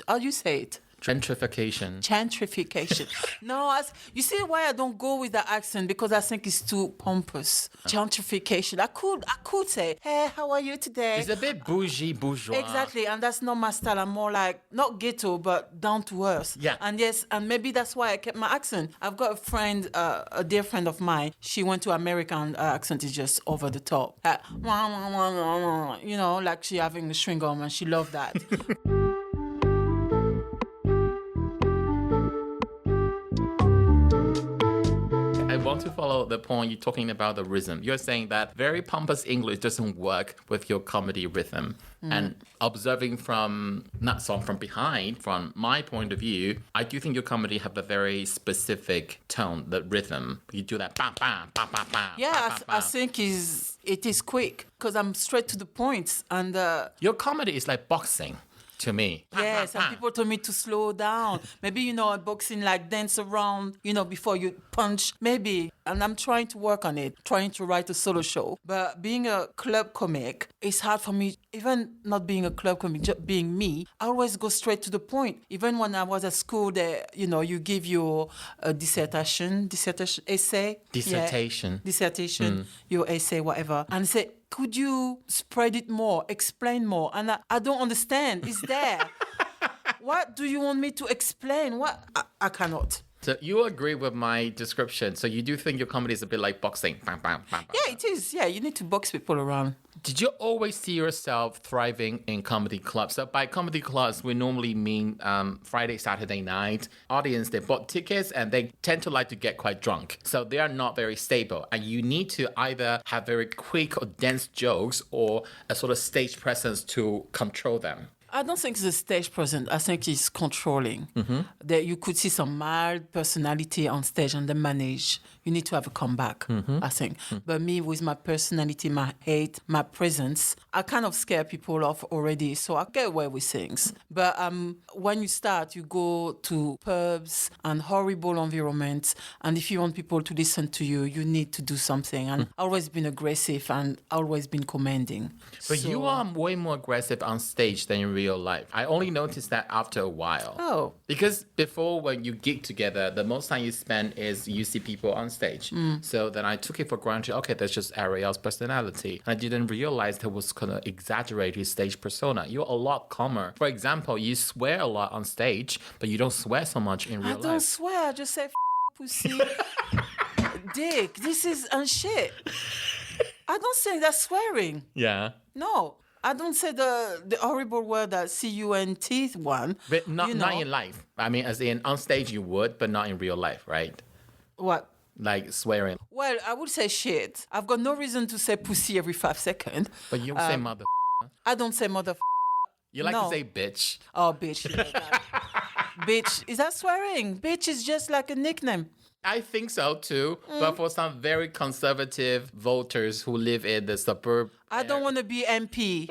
[SPEAKER 2] How do you say it?
[SPEAKER 1] Gentrification.
[SPEAKER 2] Gentrification. No, you see why I don't go with the accent, because I think it's too pompous. Gentrification. I could say, hey, how are you today?
[SPEAKER 1] It's a bit bougie, bourgeois.
[SPEAKER 2] Exactly, and that's not my style. I'm more like, not ghetto, but down to earth.
[SPEAKER 1] Yeah.
[SPEAKER 2] And yes, and maybe that's why I kept my accent. I've got a friend, a dear friend of mine. She went to America, and her accent is just over the top. Like, you know, like she having a chewing gum, and she loved that.
[SPEAKER 1] I want to follow the point you're talking about the rhythm. You're saying that very pompous English doesn't work with your comedy rhythm. And observing from, not song from behind, from my point of view, I do think your comedy have a very specific tone, the rhythm. You do that bam, bam, bam, bam, bam.
[SPEAKER 2] Yeah, I think it is quick, because I'm straight to the point. And
[SPEAKER 1] your comedy is like boxing to me.
[SPEAKER 2] yes, and people told me to slow down. Maybe, you know, boxing, like dance around, you know, before you punch. Maybe. And I'm trying to work on it, trying to write a solo show. But being a club comic, it's hard for me, even not being a club comic, just being me. I always go straight to the point. Even when I was at school, you know, you give your dissertation, essay.
[SPEAKER 1] Dissertation.
[SPEAKER 2] Yeah, dissertation, your essay, whatever. And say, could you spread it more, explain more? And I don't understand. It's there. What do you want me to explain? What? I cannot.
[SPEAKER 1] So you agree with my description. So you do think your comedy is a bit like boxing. Bam, bam, bam, bam.
[SPEAKER 2] Yeah, it is. Yeah, you need to box people around.
[SPEAKER 1] Did you always see yourself thriving in comedy clubs? So by comedy clubs, we normally mean Friday, Saturday night. Audience, they bought tickets and they tend to like to get quite drunk. So they are not very stable. And you need to either have very quick or dense jokes or a sort of stage presence to control them.
[SPEAKER 2] I don't think it's a stage presence. I think it's controlling. That you could see some mild personality on stage and then manage. You need to have a comeback, I think. But me, with my personality, my hate, my presence, I kind of scare people off already. So I get away with things. But when you start, you go to pubs and horrible environments. And if you want people to listen to you, you need to do something. And I've always been aggressive and always been commanding.
[SPEAKER 1] But you are way more aggressive on stage than in real life. I only noticed that after a while.
[SPEAKER 2] Oh.
[SPEAKER 1] Because before, when you gig together, the most time you spend is you see people on stage. So then I took it for granted, okay, that's just Arielle's personality. And I didn't realize that was kind of exaggerated stage persona. You're a lot calmer. For example, you swear a lot on stage, but you don't swear so much in real life.
[SPEAKER 2] I don't swear. I just say pussy, dick. This is and shit. I don't say that swearing.
[SPEAKER 1] Yeah.
[SPEAKER 2] No. I don't say the horrible word that C-U-N-T one.
[SPEAKER 1] But not in life. I mean, as in on stage you would, but not in real life, right?
[SPEAKER 2] What?
[SPEAKER 1] Like swearing.
[SPEAKER 2] Well, I would say shit. I've got no reason to say pussy every 5 seconds.
[SPEAKER 1] But you say mother.
[SPEAKER 2] I don't say mother.
[SPEAKER 1] You like to say bitch.
[SPEAKER 2] Oh, bitch. Yeah, that. Bitch. Is that swearing? Bitch is just like a nickname.
[SPEAKER 1] I think so too. But for some very conservative voters who live in the suburb.
[SPEAKER 2] I don't want to be MP.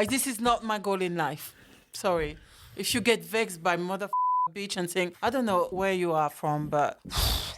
[SPEAKER 2] This is not my goal in life. Sorry. If you get vexed by mother bitch and saying, I don't know where you are from, but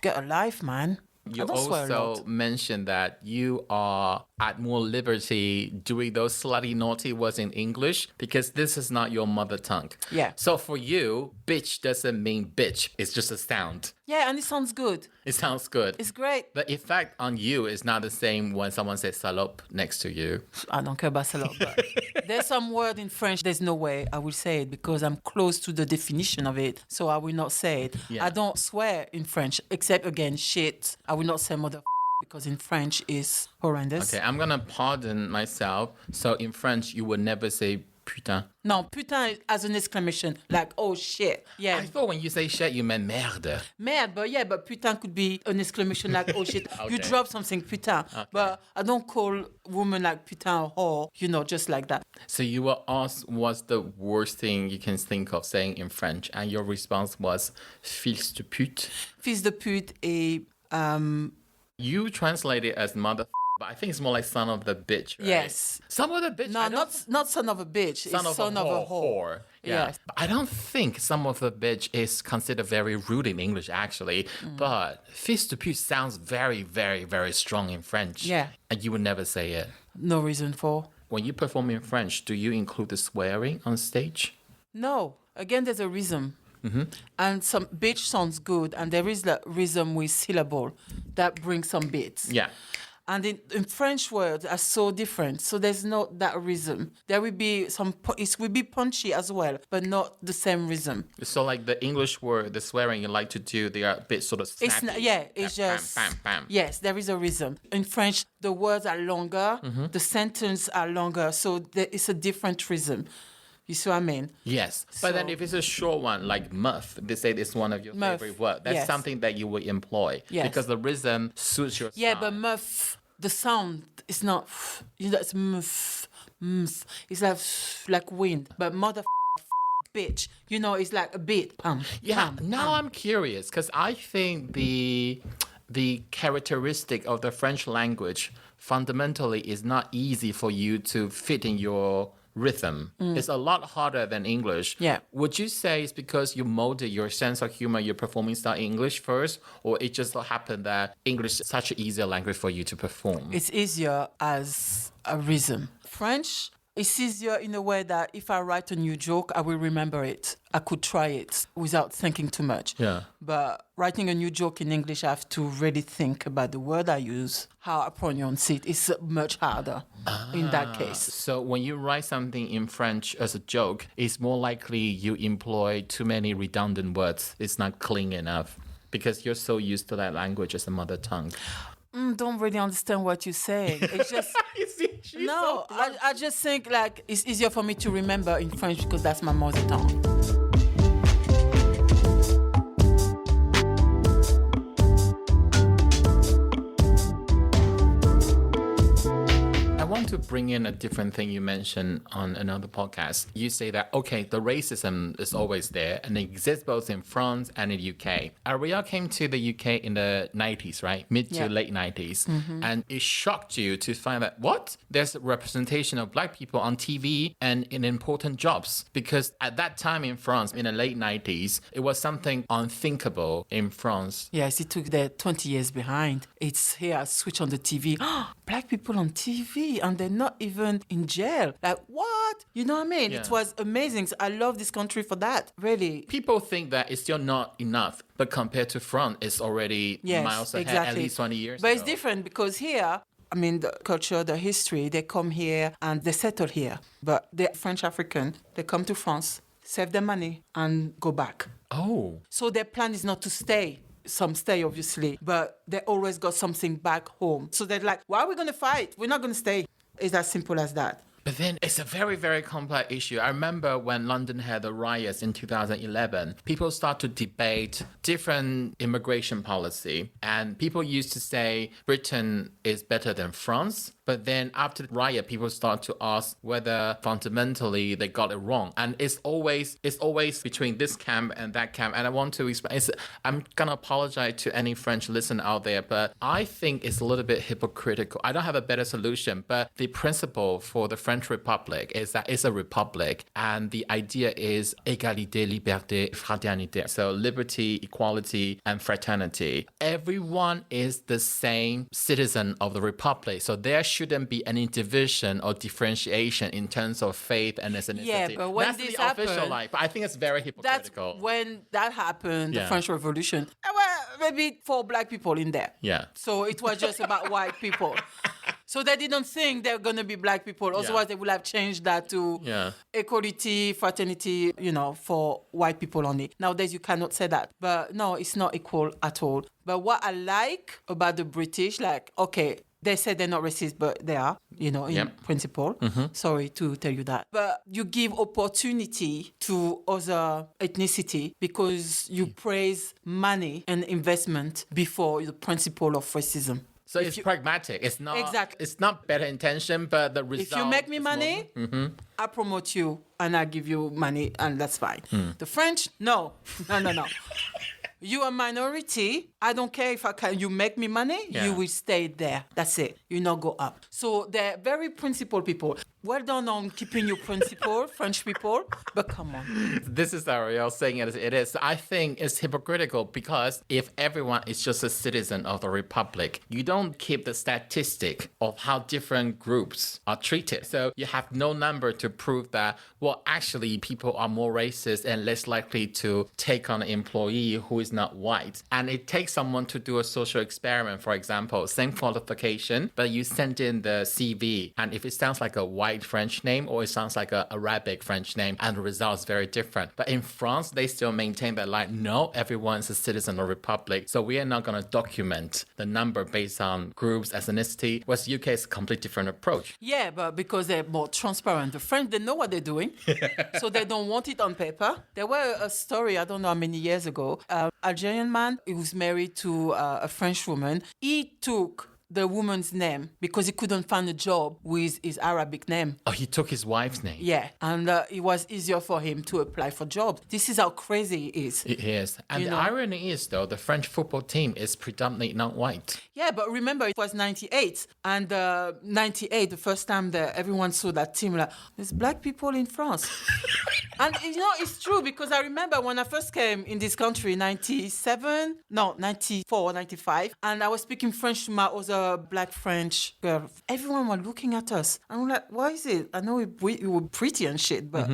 [SPEAKER 2] get a life, man.
[SPEAKER 1] You also mentioned that you are at more liberty doing those slutty naughty words in English because this is not your mother tongue.
[SPEAKER 2] Yeah.
[SPEAKER 1] So for you, bitch doesn't mean bitch. It's just a sound.
[SPEAKER 2] Yeah, and it sounds good.
[SPEAKER 1] It sounds good.
[SPEAKER 2] It's great.
[SPEAKER 1] The effect on you is not the same when someone says salope next to you.
[SPEAKER 2] I don't care about salope, but there's some word in French, there's no way I will say it because I'm close to the definition of it, so I will not say it.
[SPEAKER 1] Yeah.
[SPEAKER 2] I don't swear in French, except, again, shit. I will not say mother because in French is horrendous.
[SPEAKER 1] Okay, I'm going to pardon myself. So in French, you would never say putain.
[SPEAKER 2] No, putain as an exclamation, like, oh shit. Yeah.
[SPEAKER 1] I thought when you say shit, you meant merde.
[SPEAKER 2] Merde, but putain could be an exclamation like, oh shit,
[SPEAKER 1] Okay.
[SPEAKER 2] you drop something, putain. Okay. But I don't call women like putain or whore, just like that.
[SPEAKER 1] So you were asked what's the worst thing you can think of saying in French, and your response was fils de pute.
[SPEAKER 2] Fils de pute et...
[SPEAKER 1] You translate it as mother, but I think it's more like son of the bitch, right?
[SPEAKER 2] Yes.
[SPEAKER 1] Son of the bitch?
[SPEAKER 2] No, not son of a bitch.
[SPEAKER 1] Son
[SPEAKER 2] it's
[SPEAKER 1] of a whore. Yeah.
[SPEAKER 2] Yes.
[SPEAKER 1] But I don't think son of the bitch is considered very rude in English, actually. But fils de pute sounds very, very, very strong in French.
[SPEAKER 2] Yeah.
[SPEAKER 1] And you would never say it.
[SPEAKER 2] No reason for.
[SPEAKER 1] When you perform in French, do you include the swearing on stage?
[SPEAKER 2] No. Again, there's a rhythm. And some beach sounds good, and there is the rhythm with syllable that brings some beats.
[SPEAKER 1] Yeah.
[SPEAKER 2] And in French words are so different, so there's not that rhythm. There will be it will be punchy as well, but not the same rhythm.
[SPEAKER 1] So like the English word, the swearing you like to do, they are a bit sort of snappy.
[SPEAKER 2] It's
[SPEAKER 1] Bam,
[SPEAKER 2] just
[SPEAKER 1] bam, bam.
[SPEAKER 2] yes, there is a rhythm. In French, the words are longer, the sentences are longer, so it's a different rhythm. You see what I mean?
[SPEAKER 1] Yes. But then
[SPEAKER 2] So-
[SPEAKER 1] if it's a short one, like muff, they say it's one of your
[SPEAKER 2] Muff,
[SPEAKER 1] favorite words. That's
[SPEAKER 2] yes.
[SPEAKER 1] something that you would employ.
[SPEAKER 2] Yes.
[SPEAKER 1] Because the rhythm suits your
[SPEAKER 2] Yeah,
[SPEAKER 1] style.
[SPEAKER 2] but muff, the sound is not, it's muff, muff. It's like wind. But mother bitch, it's like a beat.
[SPEAKER 1] Yeah, now I'm curious because I think the characteristic of the French language fundamentally is not easy for you to fit in your rhythm. It's a lot harder than English.
[SPEAKER 2] Yeah.
[SPEAKER 1] Would you say it's because you molded your sense of humor, your performing style in English first, or it just so happened that English is such an easier language for you to perform?
[SPEAKER 2] It's easier as a rhythm. French, it's easier in a way that if I write a new joke, I will remember it. I could try it without thinking too much.
[SPEAKER 1] Yeah.
[SPEAKER 2] But writing a new joke in English, I have to really think about the word I use, how I pronounce it. It's much harder in that case.
[SPEAKER 1] So when you write something in French as a joke, it's more likely you employ too many redundant words. It's not clean enough because you're so used to that language as a mother tongue.
[SPEAKER 2] Don't really understand what you're saying. It's just...
[SPEAKER 1] You see, she's
[SPEAKER 2] No,
[SPEAKER 1] so blunt.
[SPEAKER 2] I just think like it's easier for me to remember in French because that's my mother tongue.
[SPEAKER 1] I want to bring in a different thing you mentioned on another podcast. You say that, okay, the racism is always there and it exists both in France and in the UK. Arielle came to the UK in the 90s, right? Mid to
[SPEAKER 2] Yeah.
[SPEAKER 1] late 90s. And it shocked you to find that, what? There's a representation of black people on TV and in important jobs. Because at that time in France, in the late 90s, it was something unthinkable in France.
[SPEAKER 2] Yes, it took the 20 years behind. It's here, I switch on the TV. Black people on TV and they're not even in jail. Like, what? You know what I mean?
[SPEAKER 1] Yeah.
[SPEAKER 2] It was amazing. So I love this country for that, really.
[SPEAKER 1] People think that it's still not enough, but compared to France, it's already
[SPEAKER 2] Yes,
[SPEAKER 1] miles ahead,
[SPEAKER 2] exactly.
[SPEAKER 1] at least 20 years
[SPEAKER 2] But
[SPEAKER 1] ago.
[SPEAKER 2] it's different because here, I mean, the culture, the history, they come here and they settle here. But the French African, they come to France, save their money and go back.
[SPEAKER 1] Oh.
[SPEAKER 2] So their plan is not to stay. Some stay, obviously, but they always got something back home. So they're like, why are we going to fight? We're not going to stay. It's as simple as that.
[SPEAKER 1] But then it's a very, very complex issue. I remember when London had the riots in 2011, people start to debate different immigration policy. And people used to say Britain is better than France. But then after the riot, people start to ask whether fundamentally they got it wrong. And it's always between this camp and that camp. And I want to explain, I'm going to apologize to any French listener out there, but I think it's a little bit hypocritical. I don't have a better solution, but the principle for the French Republic is that it's a republic. And the idea is égalité, liberté, fraternité. So liberty, equality, and fraternity. Everyone is the same citizen of the republic. So there shouldn't be any division or differentiation in terms of faith and ethnicity.
[SPEAKER 2] Yeah, but when
[SPEAKER 1] that's
[SPEAKER 2] this
[SPEAKER 1] the official
[SPEAKER 2] happened,
[SPEAKER 1] life. But I think it's very
[SPEAKER 2] That's
[SPEAKER 1] hypocritical.
[SPEAKER 2] when that happened, the
[SPEAKER 1] Yeah.
[SPEAKER 2] French Revolution. There were maybe 4 black people in there.
[SPEAKER 1] Yeah.
[SPEAKER 2] So it was just about white people. So they didn't think there were going to be black people. Otherwise, they would have changed that to
[SPEAKER 1] Yeah.
[SPEAKER 2] equality, fraternity, for white people only. Nowadays, you cannot say that. But no, it's not equal at all. But what I like about the British, okay, they say they're not racist, but they are, in
[SPEAKER 1] Yep.
[SPEAKER 2] principle. Sorry to tell you that. But you give opportunity to other ethnicity because you praise money and investment before the principle of racism.
[SPEAKER 1] So it's pragmatic. It's not
[SPEAKER 2] Exactly.
[SPEAKER 1] It's not better intention, but the result.
[SPEAKER 2] If you make me
[SPEAKER 1] is
[SPEAKER 2] money, I promote you and I give you money and that's fine. The French, no. You are a minority. I don't care if you make me money.
[SPEAKER 1] Yeah.
[SPEAKER 2] You will stay there. That's it. You not go up. So they're very principled people. Well done on keeping your principle, French people. But come on.
[SPEAKER 1] This is Arielle saying it as it is. I think it's hypocritical because if everyone is just a citizen of the republic, you don't keep the statistic of how different groups are treated. So you have no number to prove that, well, actually people are more racist and less likely to take on an employee who is not white. And it takes someone to do a social experiment, for example, same qualification, but you send in the CV. And if it sounds like a white French name or it sounds like an Arabic French name, and the result is very different. But in France, they still maintain that, like, no, everyone's a citizen of the republic. So we are not going to document the number based on groups, ethnicity. Whereas UK is a completely different approach.
[SPEAKER 2] Yeah, but because they're more transparent. The French, they know what they're doing. So they don't want it on paper. There were a story, I don't know how many years ago, Algerian man, he was married to a French woman. He took the woman's name because he couldn't find a job with his Arabic name.
[SPEAKER 1] Oh, he took his wife's name.
[SPEAKER 2] Yeah, and it was easier for him to apply for jobs. This is how crazy it is.
[SPEAKER 1] It is. And
[SPEAKER 2] You
[SPEAKER 1] the
[SPEAKER 2] know.
[SPEAKER 1] irony is, though, the French football team is predominantly non-white.
[SPEAKER 2] Yeah, but remember, it was 98. And 98, the first time that everyone saw that team, like, there's black people in France. And, it's true because I remember when I first came in this country, 94, 95, and I was speaking French to my other black French girl. Everyone was looking at us. And I'm like, why is it? I know we were pretty and shit, but,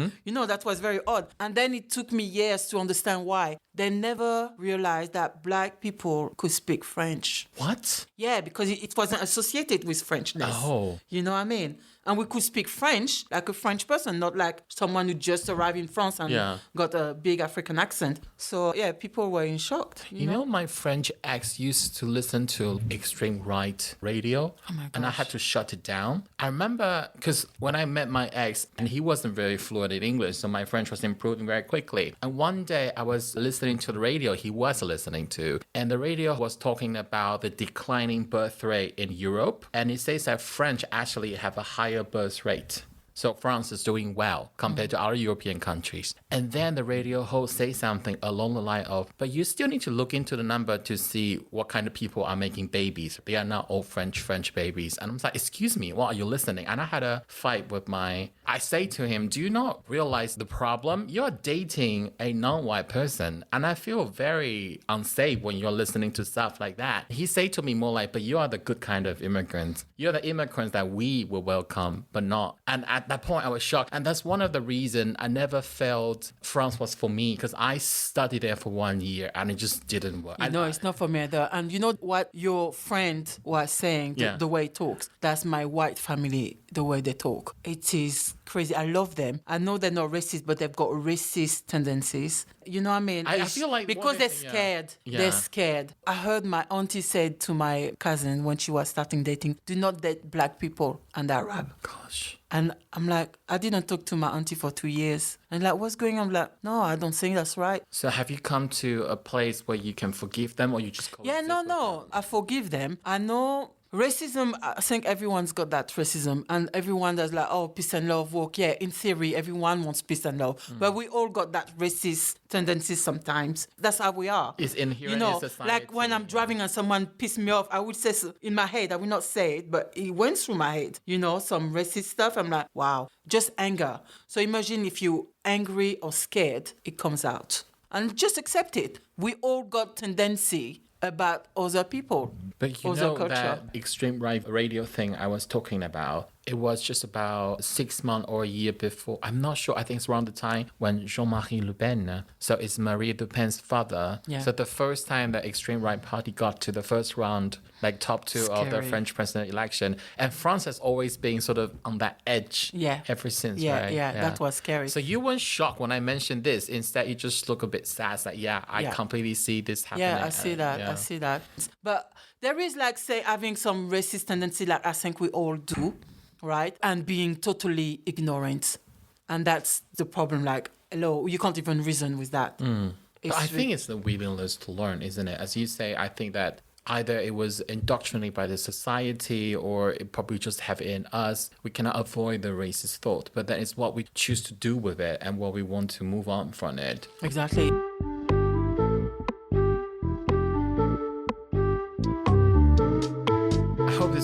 [SPEAKER 2] that was very odd. And then it took me years to understand why. They never realized that black people could speak French.
[SPEAKER 1] What?
[SPEAKER 2] Yeah, because it wasn't associated with Frenchness.
[SPEAKER 1] Oh.
[SPEAKER 2] You know what I mean? And we could speak French like a French person, not like someone who just arrived in France and got a big African accent. So, yeah, people were in shock.
[SPEAKER 1] You know, my French ex used to listen to extreme right radio, and I had to shut it down. I remember because when I met my ex, and he wasn't very fluent in English, so my French was improving very quickly. And one day I was listening to the radio he was listening to, and the radio was talking about the declining birth rate in Europe, and it says that French actually have a higher birth rate. So France is doing well compared to other European countries. And then the radio host says something along the line of, but you still need to look into the number to see what kind of people are making babies. They are not all French babies. And I'm like, excuse me, what are you listening? And I had a fight with I say to him, do you not realize the problem? You're dating a non-white person. And I feel very unsafe when you're listening to stuff like that. He said to me more like, but you are the good kind of immigrants. You're the immigrants that we will welcome, but not. And at that point, I was shocked. And that's one of the reasons I never felt France was for me, because I studied there for 1 year and it just didn't work.
[SPEAKER 2] No, it's not for me either. And you know what your friend was saying, the way he talks? That's my white family, the way they talk. It is crazy. I love them. I know they're not racist, but they've got racist tendencies. You know what I mean?
[SPEAKER 1] I feel like
[SPEAKER 2] because they're scared.
[SPEAKER 1] Yeah.
[SPEAKER 2] They're scared. I heard my auntie said to my cousin when she was starting dating, do not date black people and Arab.
[SPEAKER 1] Gosh.
[SPEAKER 2] And I'm like, I didn't talk to my auntie for 2 years. And like, what's going on? I'm like, no, I don't think that's right.
[SPEAKER 1] So have you come to a place where you can forgive them, or you just
[SPEAKER 2] Yeah, no. I forgive them. I know racism, I think everyone's got that racism. And everyone that's like, oh, peace and love, walk. Yeah, in theory, everyone wants peace and love. But we all got that racist tendencies sometimes. That's how we are.
[SPEAKER 1] It's inherent
[SPEAKER 2] in
[SPEAKER 1] society.
[SPEAKER 2] Like when I'm driving and someone pissed me off, I would say in my head, I will not say it, but it went through my head. Some racist stuff. I'm like, wow, just anger. So imagine if you're angry or scared, it comes out. And just accept it. We all got tendency about other people,
[SPEAKER 1] but you
[SPEAKER 2] other
[SPEAKER 1] know
[SPEAKER 2] culture.
[SPEAKER 1] that extreme right radio thing I was talking about, it was just about 6 months or a year before. I'm not sure. I think it's around the time when Jean-Marie Le Pen, so it's Marie Le Pen's father.
[SPEAKER 2] Yeah.
[SPEAKER 1] So the first time the extreme right party got to the first round, like top two of the French president election. And France has always been sort of on that edge ever since, right?
[SPEAKER 2] Yeah, that was scary.
[SPEAKER 1] So you weren't shocked when I mentioned this. Instead, you just look a bit sad. It's like, I completely see this happening.
[SPEAKER 2] Yeah, I see that. I see that. But there is like, say, having some racist tendency, like I think we all do, right? And being totally ignorant. And that's the problem. Like, hello, you can't even reason with that.
[SPEAKER 1] But I think it's the willingness to learn, isn't it? As you say, I think that either it was indoctrinated by the society or it probably just have it in us. We cannot avoid the racist thought, but then it's what we choose to do with it and what we want to move on from it.
[SPEAKER 2] Exactly.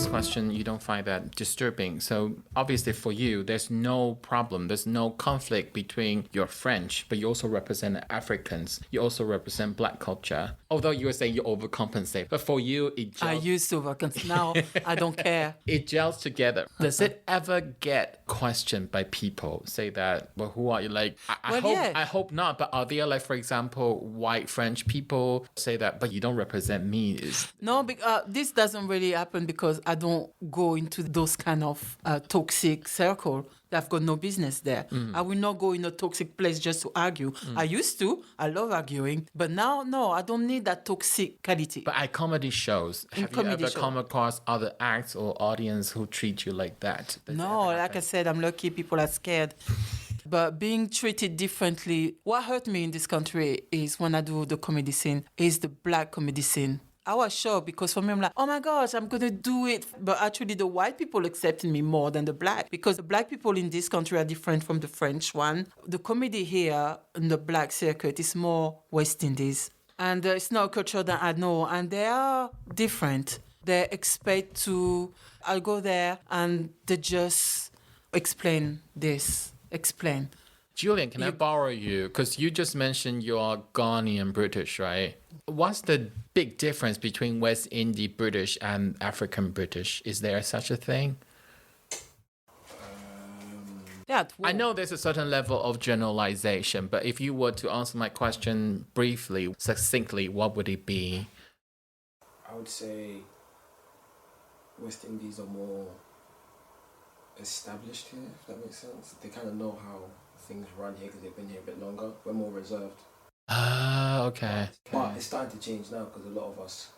[SPEAKER 1] this question, you don't find that disturbing. So obviously for you, there's no problem. There's no conflict between you're French, but you also represent Africans. You also represent Black culture. Although you were saying you overcompensate, but for you, it
[SPEAKER 2] I
[SPEAKER 1] gels,
[SPEAKER 2] used to work, and now I don't care.
[SPEAKER 1] it gels together. Does it ever get questioned by people? Say that, well, who are you? Like, I hope not. But are there, like, for example, white French people say that, but you don't represent me?
[SPEAKER 2] No, this doesn't really happen because I don't go into those kind of toxic circle. I've got no business there. I will not go in a toxic place just to argue. I used to. I love arguing. But now, no, I don't need that toxicality.
[SPEAKER 1] But at comedy shows, have you ever come across other acts or audience who treat you like that?
[SPEAKER 2] No, like I said, I'm lucky people are scared. But being treated differently, what hurt me in this country is when I do the comedy scene, is the Black comedy scene. I was shocked because for me, I'm like, oh my gosh, I'm going to do it. But actually, the white people accepted me more than the Black because the Black people in this country are different from the French one. The comedy here in the Black circuit is more West Indies. And it's not a culture that I know. And they are different. They expect I'll go there and they just explain this. Explain.
[SPEAKER 1] Julian, can I borrow you? Because you just mentioned you're Ghanaian British, right? What's the big difference between West Indian British and African British? Is there such a thing?
[SPEAKER 2] Yeah,
[SPEAKER 1] I know there's a certain level of generalization, but if you were to answer my question briefly, succinctly, what would it be?
[SPEAKER 3] I would say West Indies are more established here, if that makes sense. They kind of know how things run here because they've been here a bit longer. We're more reserved.
[SPEAKER 1] Okay.
[SPEAKER 3] But it's starting to change now because a lot of us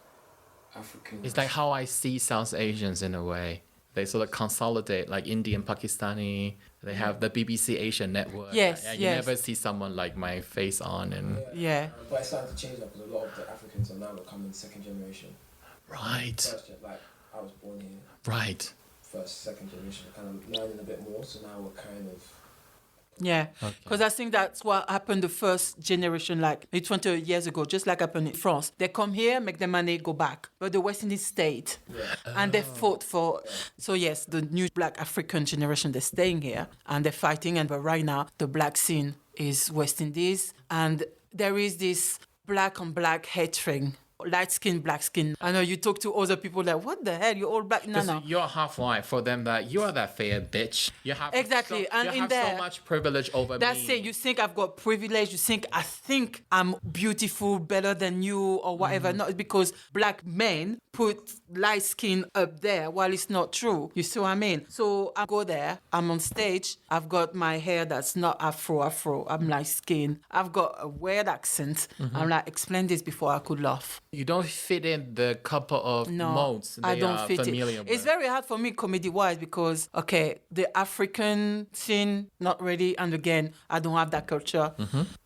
[SPEAKER 3] Africans...
[SPEAKER 1] It's like how I see South Asians in a way. They sort of consolidate, like Indian, Pakistani. They have the BBC Asian network.
[SPEAKER 2] Yes,
[SPEAKER 1] You never see someone like my face on. And
[SPEAKER 2] Yeah.
[SPEAKER 3] But it's starting to change now because a lot of the Africans are now becoming second generation.
[SPEAKER 1] Right.
[SPEAKER 3] Like, I was born here.
[SPEAKER 1] Right.
[SPEAKER 3] First, second generation, kind of learning a bit more. So now we're kind of...
[SPEAKER 2] Yeah, because I think that's what happened the first generation, like 20 years ago, just like happened in France. They come here, make their money, go back. But the West Indies stayed. And they fought for... So yes, the new Black African generation, they're staying here and they're fighting. But right now, the Black scene is West Indies. And there is this Black on Black hatred. Light skin, black skin. I know you talk to other people like, what the hell? You're all black. No.
[SPEAKER 1] You're half white. For them, that you are that fair bitch. You have
[SPEAKER 2] exactly, and
[SPEAKER 1] you have so much privilege over me.
[SPEAKER 2] That's it. You think I've got privilege. You think I think I'm beautiful, better than you, or whatever. No, it's because black men put light skin up there while it's not true. You see what I mean? So I go there. I'm on stage. I've got my hair that's not afro. I'm light skin. I've got a weird accent. I'm like, explain this before I could laugh.
[SPEAKER 1] You don't fit in the couple of modes
[SPEAKER 2] I don't fit
[SPEAKER 1] familiar
[SPEAKER 2] it.
[SPEAKER 1] with.
[SPEAKER 2] It's very hard for me comedy-wise because, okay, the African scene, not really. And again, I don't have that culture.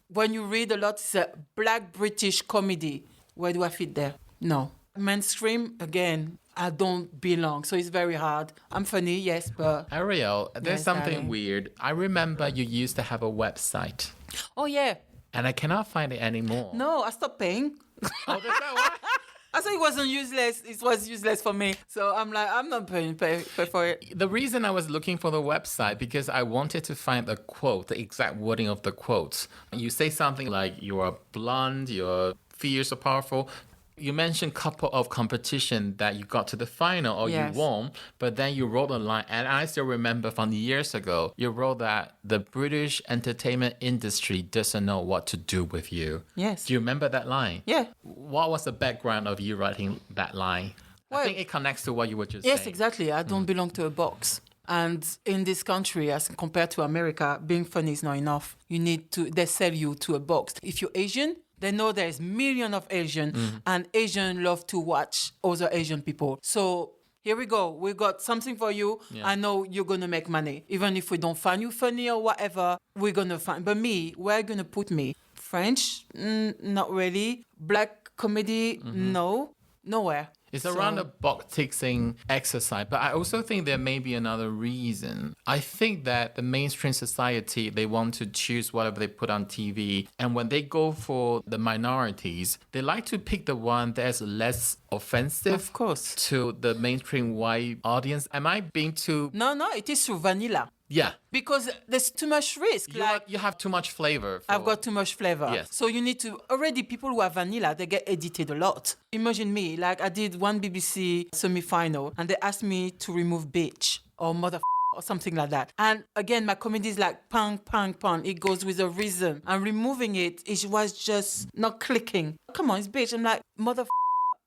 [SPEAKER 2] When you read a lot, it's a Black British comedy. Where do I fit there? No. Mainstream, again, I don't belong. So it's very hard. I'm funny, yes, but...
[SPEAKER 1] Arielle, there's
[SPEAKER 2] Yes,
[SPEAKER 1] something
[SPEAKER 2] darling.
[SPEAKER 1] weird. I remember you used to have a website.
[SPEAKER 2] Oh, yeah.
[SPEAKER 1] And I cannot find it anymore.
[SPEAKER 2] No, I stopped paying.
[SPEAKER 1] Oh, that's not what?
[SPEAKER 2] I thought it wasn't useless. It was useless for me. So I'm like, I'm not paying pay for it.
[SPEAKER 1] The reason I was looking for the website because I wanted to find the quote, the exact wording of the quote. You say something like you are blonde, you're fierce or powerful. You mentioned couple of competition that you got to the final or
[SPEAKER 2] Yes.
[SPEAKER 1] you won, but then you wrote a line, and I still remember from years ago, you wrote that the British entertainment industry doesn't know what to do with you.
[SPEAKER 2] Yes.
[SPEAKER 1] Do you remember that line?
[SPEAKER 2] Yeah.
[SPEAKER 1] What was the background of you writing that line? I
[SPEAKER 2] Well,
[SPEAKER 1] think it connects to what you were just
[SPEAKER 2] Yes,
[SPEAKER 1] saying.
[SPEAKER 2] exactly. I don't belong to a box. And in this country, as compared to America, being funny is not enough. They sell you to a box. If you're Asian, they know there's millions of Asian, and Asian love to watch other Asian people. So here we go. We got something for you.
[SPEAKER 1] Yeah.
[SPEAKER 2] I know you're going to make money. Even if we don't find you funny or whatever, we're going to find. But me, where are you going to put me? French? Not really. Black comedy? No. Nowhere.
[SPEAKER 1] It's around a box ticking exercise, but I also think there may be another reason. I think that the mainstream society, they want to choose whatever they put on TV, and when they go for the minorities, they like to pick the one that's less offensive
[SPEAKER 2] Of course.
[SPEAKER 1] to the mainstream white audience. Am I being too...
[SPEAKER 2] No, it is through vanilla.
[SPEAKER 1] Yeah.
[SPEAKER 2] Because there's too much risk.
[SPEAKER 1] You have too much flavor.
[SPEAKER 2] I've got too much flavor.
[SPEAKER 1] Yes.
[SPEAKER 2] So you need to, already people who are vanilla, they get edited a lot. Imagine me, like I did one BBC semi-final and they asked me to remove bitch or mother or something like that. And again, my comedy is like pang, pang, pang. It goes with a rhythm. And removing it was just not clicking. Come on, it's bitch. I'm like, mother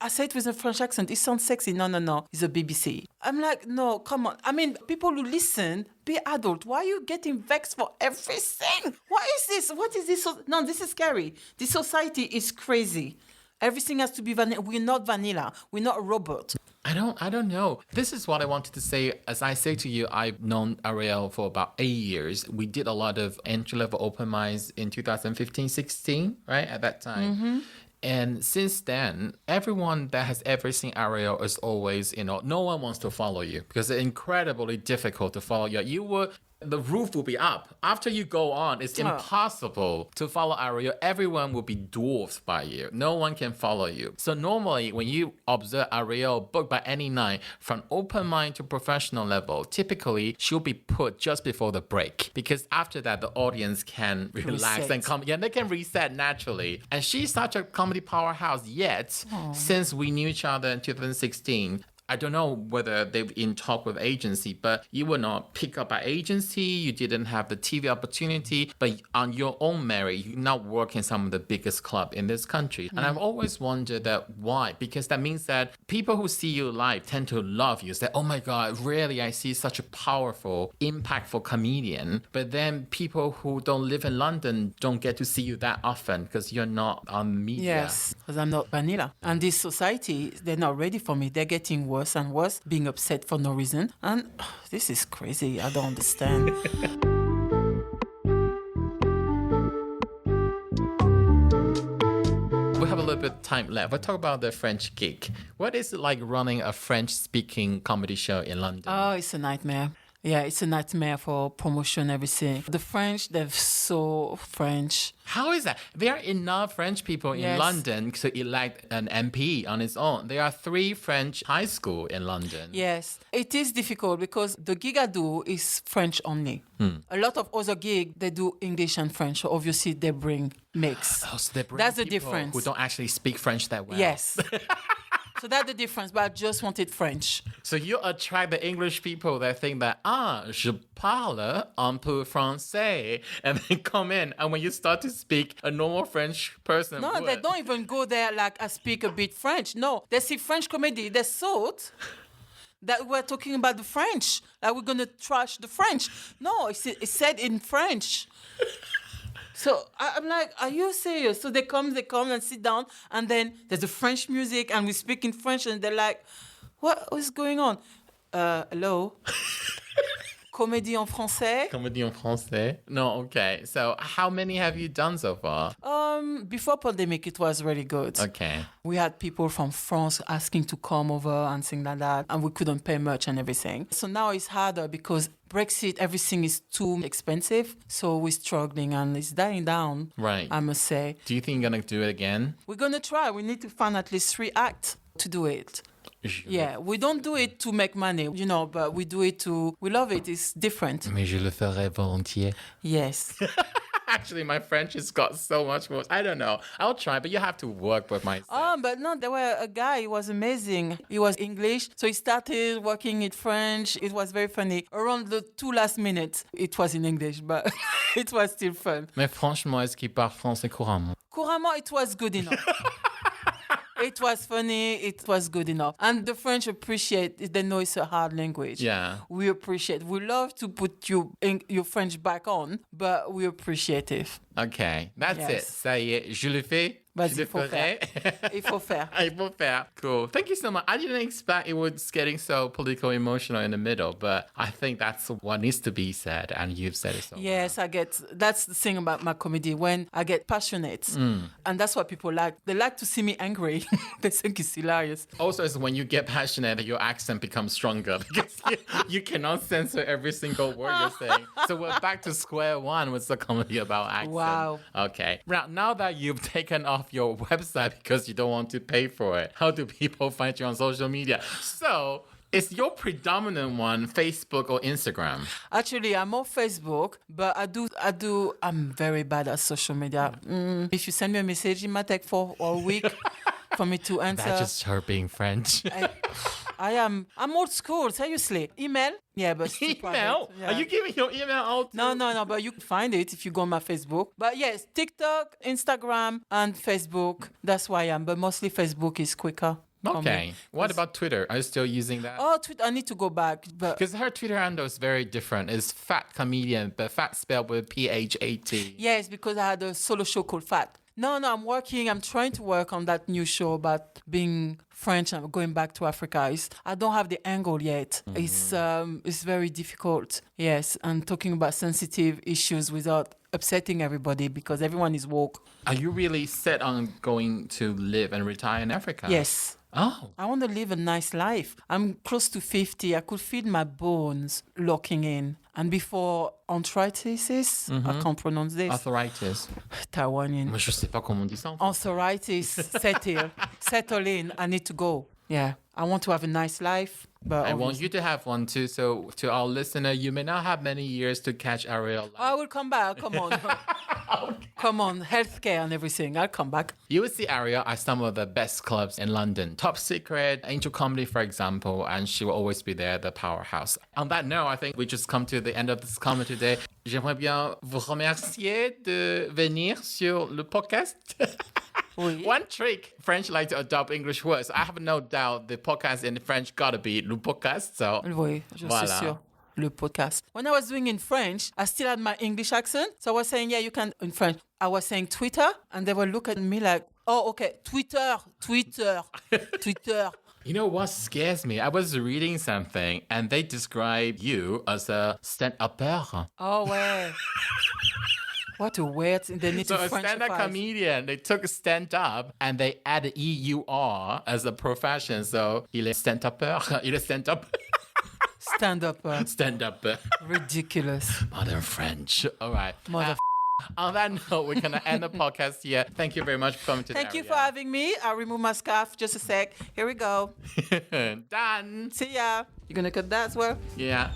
[SPEAKER 2] I say it with a French accent. It sounds sexy. No. It's a BBC. I'm like, no, come on. I mean, people who listen, be adult. Why are you getting vexed for everything? What is this? What is this? No, this is scary. This society is crazy. Everything has to be vanilla. We're not vanilla. We're not a robot.
[SPEAKER 1] I don't know. This is what I wanted to say. As I say to you, I've known Arielle for about 8 years. We did a lot of entry-level open mics in 2015-16, right? At that time. Mm-hmm. And since then, everyone that has ever seen Arielle is always, no one wants to follow you because it's incredibly difficult to follow you. The roof will be up. After you go on, it's impossible to follow Arielle. Everyone will be dwarfed by you. No one can follow you. So normally, when you observe Arielle book by any night, from open mic to professional level, typically she'll be put just before the break. Because after that, the audience can relax and come. Yeah, they can reset naturally. And she's such a comedy powerhouse yet, since we knew each other in 2016. I don't know whether they've in talk with agency, but you were not picked up by agency. You didn't have the TV opportunity, but on your own merit, you now work in some of the biggest club in this country. And I've always wondered that why, because that means that people who see you live tend to love you. Say, oh my God, really, I see such a powerful, impactful comedian. But then people who don't live in London don't get to see you that often because you're not on media.
[SPEAKER 2] Yes, because I'm not vanilla. And this society, they're not ready for me. They're getting worse and worse, being upset for no reason. And this is crazy. I don't understand.
[SPEAKER 1] We have a little bit of time left. We'll talk about the French gig. What is it like running a French-speaking comedy show in London?
[SPEAKER 2] Oh, it's a nightmare. Yeah, it's a nightmare for promotion, everything. The French, they're so French.
[SPEAKER 1] How is that? There are enough French people in London to elect an MP on its own. There are 3 French high schools in London.
[SPEAKER 2] Yes, it is difficult because the gig I do is French only. A lot of other gigs, they do English and French. So obviously, they bring mix.
[SPEAKER 1] Oh, so they bring
[SPEAKER 2] That's the
[SPEAKER 1] people
[SPEAKER 2] difference.
[SPEAKER 1] who don't actually speak French that well.
[SPEAKER 2] Yes. So that's the difference, but I just wanted French.
[SPEAKER 1] So you attract the English people that think that, je parle un peu français, and then come in. And when you start to speak, a normal French person would.
[SPEAKER 2] They don't even go there like I speak a bit French. No, they see French comedy. They thought that we're talking about the French, like we're going to trash the French. No, it's said in French. So I'm like, are you serious? So they come and sit down, and then there's the French music, and we speak in French, and they're like, what is going on? Hello? Comédie en français?
[SPEAKER 1] Comédie en français? No, okay. So how many have you done so far?
[SPEAKER 2] Before pandemic, it was really good.
[SPEAKER 1] Okay.
[SPEAKER 2] We had people from France asking to come over and things like that, and we couldn't pay much and everything. So now it's harder because Brexit, everything is too expensive. So we're struggling and it's dying down,
[SPEAKER 1] right?
[SPEAKER 2] I must say.
[SPEAKER 1] Do you think you're going to do it again?
[SPEAKER 2] We're going to try. We need to find at least 3 acts to do it. Yeah, we don't do it to make money, but we do it we love it. It's different.
[SPEAKER 1] Mais je le ferai volontiers.
[SPEAKER 2] Yes.
[SPEAKER 1] Actually, my French has got so much more. I don't know. I'll try, but you have to work with myself.
[SPEAKER 2] But no, there were a guy, he was amazing. He was English, so he started working in French. It was very funny. Around the 2 last minutes, it was in English, but it was still fun.
[SPEAKER 1] Mais franchement, est-ce qu'il parle français couramment?
[SPEAKER 2] Couramment, it was good enough. It was funny. It was good enough. And the French appreciate it. They know it's a hard language.
[SPEAKER 1] Yeah.
[SPEAKER 2] We appreciate. We love to put your French back on, but we appreciate it.
[SPEAKER 1] Okay. That's it. Ça y est. Je le fais.
[SPEAKER 2] Vas-y, il faut faire. Il faut faire.
[SPEAKER 1] Il faut faire. Cool. Thank you so much. I didn't expect it was getting so political, emotional in the middle, but I think that's what needs to be said, and you've said it so well.
[SPEAKER 2] Yes, that's the thing about my comedy, when I get passionate. And that's what people like. They like to see me angry. They think it's hilarious.
[SPEAKER 1] Also, it's when you get passionate, your accent becomes stronger because you cannot censor every single word you're saying. So we're back to square one with the comedy about accent.
[SPEAKER 2] Wow.
[SPEAKER 1] Okay. Now that you've taken off your website because you don't want to pay for it, how do people find you on social media? So, is your predominant one Facebook or Instagram?
[SPEAKER 2] Actually, I'm on Facebook, but I'm very bad at social media. If you send me a message, it might take 4 or a week for me to answer.
[SPEAKER 1] That's just her being French.
[SPEAKER 2] I'm old school, seriously. Email? Yeah, but still
[SPEAKER 1] Email?
[SPEAKER 2] private. Yeah.
[SPEAKER 1] Are you giving your email out?
[SPEAKER 2] No, but you can find it if you go on my Facebook. But yes, TikTok, Instagram, and Facebook. That's why I am. But mostly Facebook is quicker.
[SPEAKER 1] Okay. What about Twitter? Are you still using that?
[SPEAKER 2] Oh, Twitter, I need to go back. But
[SPEAKER 1] Because her Twitter handle is very different. It's Fat Comedian, but fat spelled with P-H-A-T.
[SPEAKER 2] yes, because I had a solo show called Fat. No, I'm trying to work on that new show about being French and going back to Africa. I don't have the angle yet. It's very difficult. Yes, and talking about sensitive issues without upsetting everybody because everyone is woke.
[SPEAKER 1] Are you really set on going to live and retire in Africa?
[SPEAKER 2] Yes.
[SPEAKER 1] Oh.
[SPEAKER 2] I want to live a nice life. I'm close to 50. I could feel my bones locking in. And before arthritis, I can't pronounce this.
[SPEAKER 1] Arthritis.
[SPEAKER 2] Taiwanian.
[SPEAKER 1] Moi, je sais pas comment on dit ça.
[SPEAKER 2] Arthritis, settle in. I need to go. Yeah. I want to have a nice life. But
[SPEAKER 1] I want you to have one too. So to our listener, you may not have many years to catch Arielle.
[SPEAKER 2] I will come back. Come on. Come on. Healthcare and everything. I'll come back.
[SPEAKER 1] You will see Arielle at some of the best clubs in London. Top Secret, Angel Comedy, for example, and she will always be there, the powerhouse. On that note, I think we just come to the end of this comment today. J'aimerais bien vous remercier de venir sur le podcast.
[SPEAKER 2] Oui.
[SPEAKER 1] One trick, French like to adopt English words. I have no doubt the podcast in French gotta be le podcast. So
[SPEAKER 2] Oui, je suis sûre. Le podcast. When I was doing in French, I still had my English accent. So I was saying, yeah, you can in French. I was saying Twitter, and they would look at me like, oh, okay, Twitter.
[SPEAKER 1] You know what scares me? I was reading something and they describe you as a stand-upper.
[SPEAKER 2] Oh, ouais. What a weird thing. They need
[SPEAKER 1] So
[SPEAKER 2] to
[SPEAKER 1] a stand-up
[SPEAKER 2] Frenchify.
[SPEAKER 1] comedian, they took stand-up and they added EUR as a profession. So il est stand-upper. Il est stand-up.
[SPEAKER 2] Stand-up.
[SPEAKER 1] Stand-upper.
[SPEAKER 2] Ridiculous.
[SPEAKER 1] Modern French. All right.
[SPEAKER 2] Mother.
[SPEAKER 1] On that note, we're going to end the podcast here. Thank you very much for coming to
[SPEAKER 2] Thank you for having me. I'll remove my scarf. Just a sec. Here we go.
[SPEAKER 1] Done.
[SPEAKER 2] See ya. You gonna cut that as well?
[SPEAKER 1] Yeah.